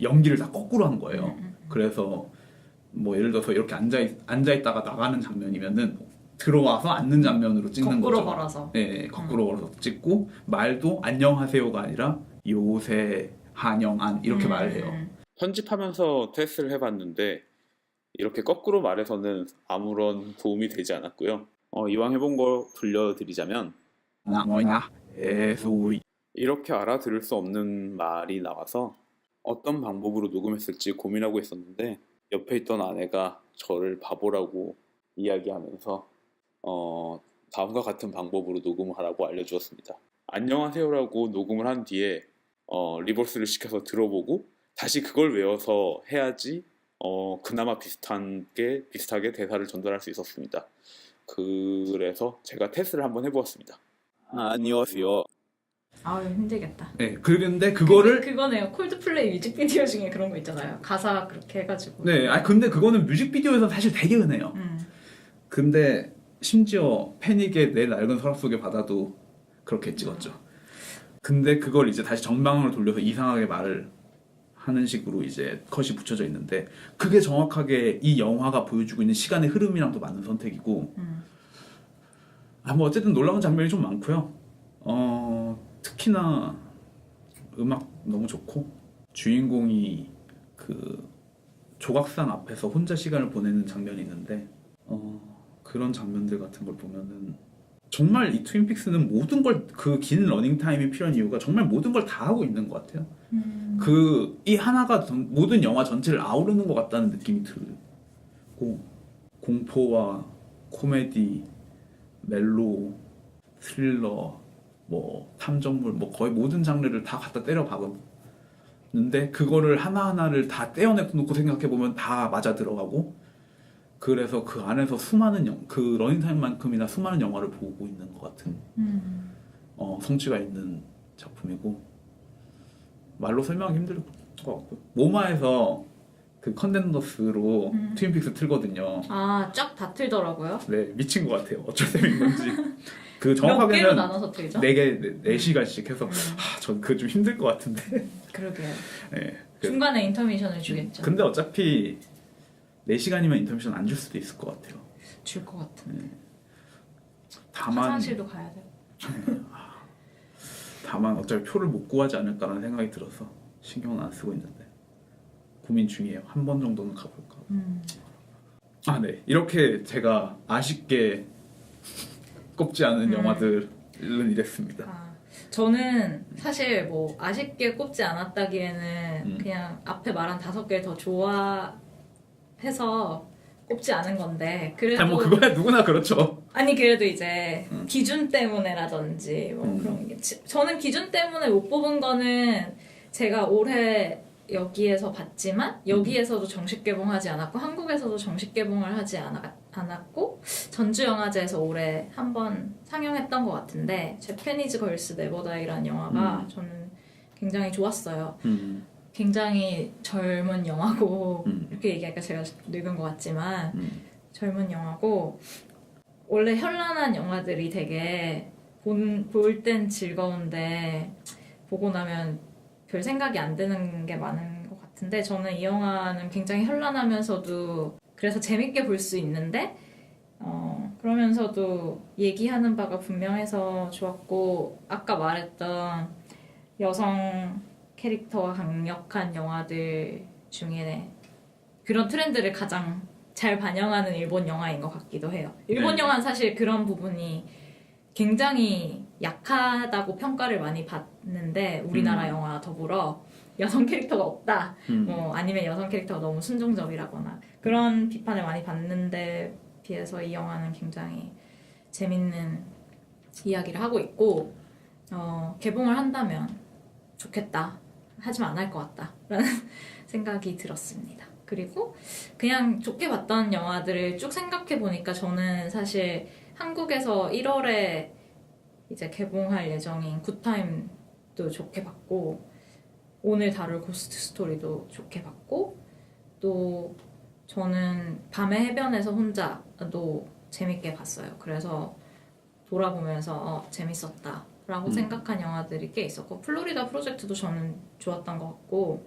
C: 연기를 다 거꾸로 한 거예요. 그래서 뭐 예를 들어서 이렇게 앉아 있다가 나가는 장면이면은 들어와서 앉는 장면으로 찍는
B: 거꾸로
C: 거죠.
B: 걸어서.
C: 네, 거꾸로 걸어서 찍고 말도 안녕하세요가 아니라 요새 한영안 이렇게 말을 해요.
D: 편집하면서 테스트를 해봤는데 이렇게 거꾸로 말해서는 아무런 도움이 되지 않았고요. 이왕 해본 거 들려드리자면
C: 뭐냐? 에소이.
D: 이렇게 알아들을 수 없는 말이 나와서 어떤 방법으로 녹음했을지 고민하고 있었는데 옆에 있던 아내가 저를 바보라고 이야기하면서 다음과 같은 방법으로 녹음을 하라고 알려주었습니다. 안녕하세요라고 녹음을 한 뒤에 리버스를 시켜서 들어보고 다시 그걸 외워서 해야지 그나마 비슷하게 대사를 전달할 수 있었습니다. 그래서 제가 테스트를 한번 해보았습니다. 안녕하세요.
B: 아유 힘들겠다.
C: 네, 그런데 그거를
B: 그거네요. 콜드플레이 뮤직비디오 중에 그런 거 있잖아요. 가사 그렇게 해가지고.
C: 네, 근데 그거는 뮤직비디오에서 사실 되게 흔해요. 근데 심지어 패닉의 내 낡은 서랍 속의 바다도 그렇게 찍었죠. 근데 그걸 이제 다시 정방으로 돌려서 이상하게 말을 하는 식으로 이제 컷이 붙여져 있는데 그게 정확하게 이 영화가 보여주고 있는 시간의 흐름이랑도 맞는 선택이고 뭐 어쨌든 놀라운 장면이 좀 많고요. 특히나 음악 너무 좋고 주인공이 그 조각상 앞에서 혼자 시간을 보내는 장면이 있는데 그런 장면들 같은 걸 보면은 정말 이 트윈픽스는 모든 걸 그 긴 러닝 타임이 필요한 이유가 정말 모든 걸 다 하고 있는 것 같아요. 그 이 하나가 모든 영화 전체를 아우르는 것 같다는 느낌이 들고 공포와 코미디, 멜로, 스릴러, 뭐 탐정물, 뭐 거의 모든 장르를 다 갖다 때려 박았는데 그거를 하나하나를 다 떼어내놓고 생각해 보면 다 맞아 들어가고. 그래서 그 안에서 수많은 그 러닝타임만큼이나 수많은 영화를 보고 있는 것 같은 성취가 있는 작품이고 말로 설명하기 힘들 것 같고요. 모마에서 그 컨덴더스로 트윈픽스 틀거든요.
B: 쫙 다 틀더라고요.
C: 네, 미친 것 같아요. 어쩔 셈인 건지. 그
B: 몇 개로
C: 정확하게는
B: 나눠서 틀죠?
C: 4시간씩 해서 전 그거 좀 힘들 것 같은데.
B: 그러게요.
C: 네,
B: 중간에 인터미션을 주겠죠.
C: 근데 어차피 4시간이면 인터미션 안 줄 수도 있을 것 같아요.
B: 줄 것 같은데.
C: 다만
B: 화장실도 가야 돼.
C: 다만 어차피 표를 못 구하지 않을까라는 생각이 들어서 신경은 안 쓰고 있는데 고민 중이에요. 한 번 정도는 가볼까. 네. 이렇게 제가 아쉽게 꼽지 않은 영화들은 이랬습니다.
B: 저는 사실 뭐 아쉽게 꼽지 않았다기에는 그냥 앞에 말한 5개를 더 좋아해서 꼽지 않은 건데 그래도
C: 뭐 그거야 누구나 그렇죠.
B: 아니 그래도 이제 기준 때문에라든지 뭐 그런 게 저는 기준 때문에 못 뽑은 거는 제가 올해 여기에서 봤지만 여기에서도 정식 개봉하지 않았고 한국에서도 정식 개봉을 하지 않았고 전주영화제에서 올해 한 번 상영했던 것 같은데 제페니즈 걸스 네버다이라는 영화가 저는 굉장히 좋았어요. 굉장히 젊은 영화고 이렇게 얘기하니까 제가 늙은 것 같지만 젊은 영화고 원래 현란한 영화들이 되게 볼 땐 즐거운데 보고 나면 별 생각이 안 드는 게 많은 것 같은데 저는 이 영화는 굉장히 현란하면서도 그래서 재밌게 볼 수 있는데 그러면서도 얘기하는 바가 분명해서 좋았고 아까 말했던 여성 캐릭터와 강력한 영화들 중에 그런 트렌드를 가장 잘 반영하는 일본 영화인 것 같기도 해요. 일본 영화는 사실 그런 부분이 굉장히 약하다고 평가를 많이 받는데 우리나라 영화 더불어 여성 캐릭터가 없다 뭐 아니면 여성 캐릭터가 너무 순종적이라거나 그런 비판을 많이 받는데 비해서 이 영화는 굉장히 재밌는 이야기를 하고 있고 개봉을 한다면 좋겠다 하지만 안 할 것 같다 라는 생각이 들었습니다. 그리고 그냥 좋게 봤던 영화들을 쭉 생각해 보니까 저는 사실 한국에서 1월에 이제 개봉할 예정인 굿타임도 좋게 봤고 오늘 다룰 고스트 스토리도 좋게 봤고 또 저는 밤의 해변에서 혼자도 재밌게 봤어요. 그래서 돌아보면서 재밌었다 라고 생각한 영화들이 꽤 있었고 플로리다 프로젝트도 저는 좋았던 것 같고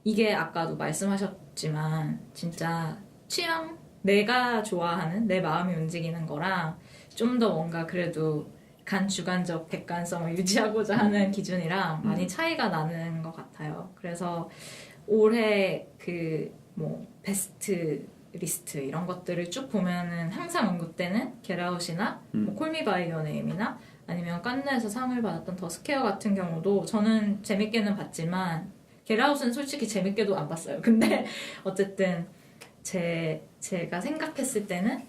B: 이게 아까도 말씀하셨지만 진짜 취향 내가 좋아하는 내 마음이 움직이는 거랑 좀 더 뭔가 그래도 주관적 객관성을 유지하고자 하는 기준이랑 많이 차이가 나는 것 같아요. 그래서 올해 그 뭐 베스트 리스트 이런 것들을 쭉 보면은 항상 언급되는 겟아웃이나 뭐 콜미 바이 유어 네임이나 아니면 칸느에서 상을 받았던 더 스퀘어 같은 경우도 저는 재밌게는 봤지만 겟아웃은 솔직히 재밌게도 안 봤어요. 근데 어쨌든 제가 생각했을 때는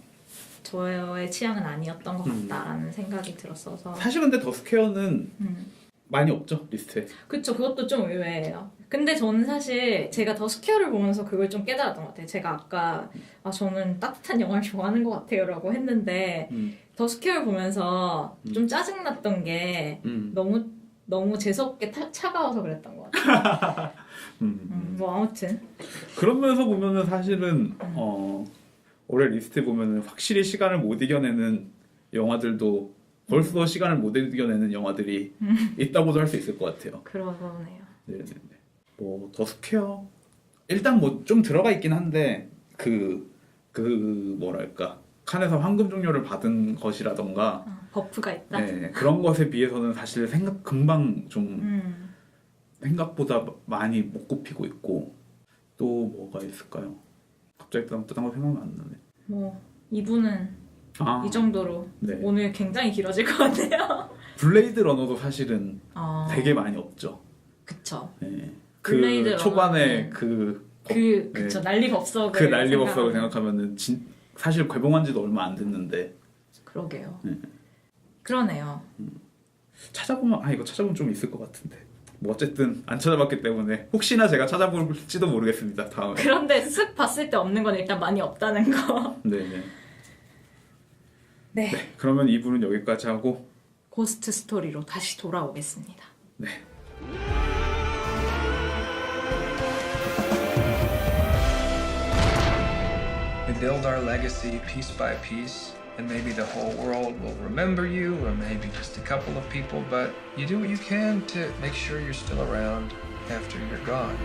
B: 저의 취향은 아니었던 것 같다라는 생각이 들었어서
C: 사실 근데 더 스퀘어는 많이 없죠 리스트에.
B: 그쵸, 그것도 좀 의외예요. 근데 저는 사실 제가 더 스퀘어를 보면서 그걸 좀 깨달았던 것 같아요. 제가 아까 저는 따뜻한 영화를 좋아하는 것 같아요 라고 했는데 더 스퀘어를 보면서 좀 짜증났던 게 너무 재수없게 차가워서 그랬던 것 같아요. 뭐 아무튼
C: 그런 면에서 보면은 사실은 올해 리스트 보면은 확실히 시간을 못 이겨내는 영화들도 벌써 시간을 못 이겨내는 영화들이 있다고도 할 수 있을 것 같아요.
B: 그러네요.
C: 네네네. 뭐 더 스퀘어 일단 뭐 좀 들어가 있긴 한데 그 뭐랄까 칸에서 황금 종려를 받은 것이라던가
B: 버프가 있다.
C: 네, 그런 것에 비해서는 사실 금방 좀 생각보다 많이 못 굽히고 있고 또 뭐가 있을까요? 갑자기 딴 거 생각이 안 나네.
B: 뭐 2부는 이 정도로
C: 네.
B: 오늘 굉장히 길어질 것 같아요.
C: 블레이드 러너도 사실은 되게 많이 없죠.
B: 그쵸.
C: 네.
B: 블레이드
C: 그 초반에
B: 러너는 그쵸.
C: 네.
B: 난리법석을
C: 그 난리법석을 생각하면은 사실 개봉한지도 얼마 안 됐는데.
B: 그러게요.
C: 네.
B: 그러네요.
C: 찾아보면 이거 찾아보면 좀 있을 것 같은데. 뭐 어쨌든 안 찾아봤기 때문에 혹시나 제가 찾아볼지도 모르겠습니다. 다음에.
B: 그런데 쓱 봤을 때 없는 건 일단 많이 없다는 거.
C: 네네.
B: 네.
C: 네. 그러면 2부는 여기까지 하고
B: 고스트 스토리로 다시 돌아오겠습니다.
C: 네.
A: We build our legacy piece by piece, and maybe the whole world will remember you, or maybe just a couple of people, but you do what you can to make sure you're still around after you're gone.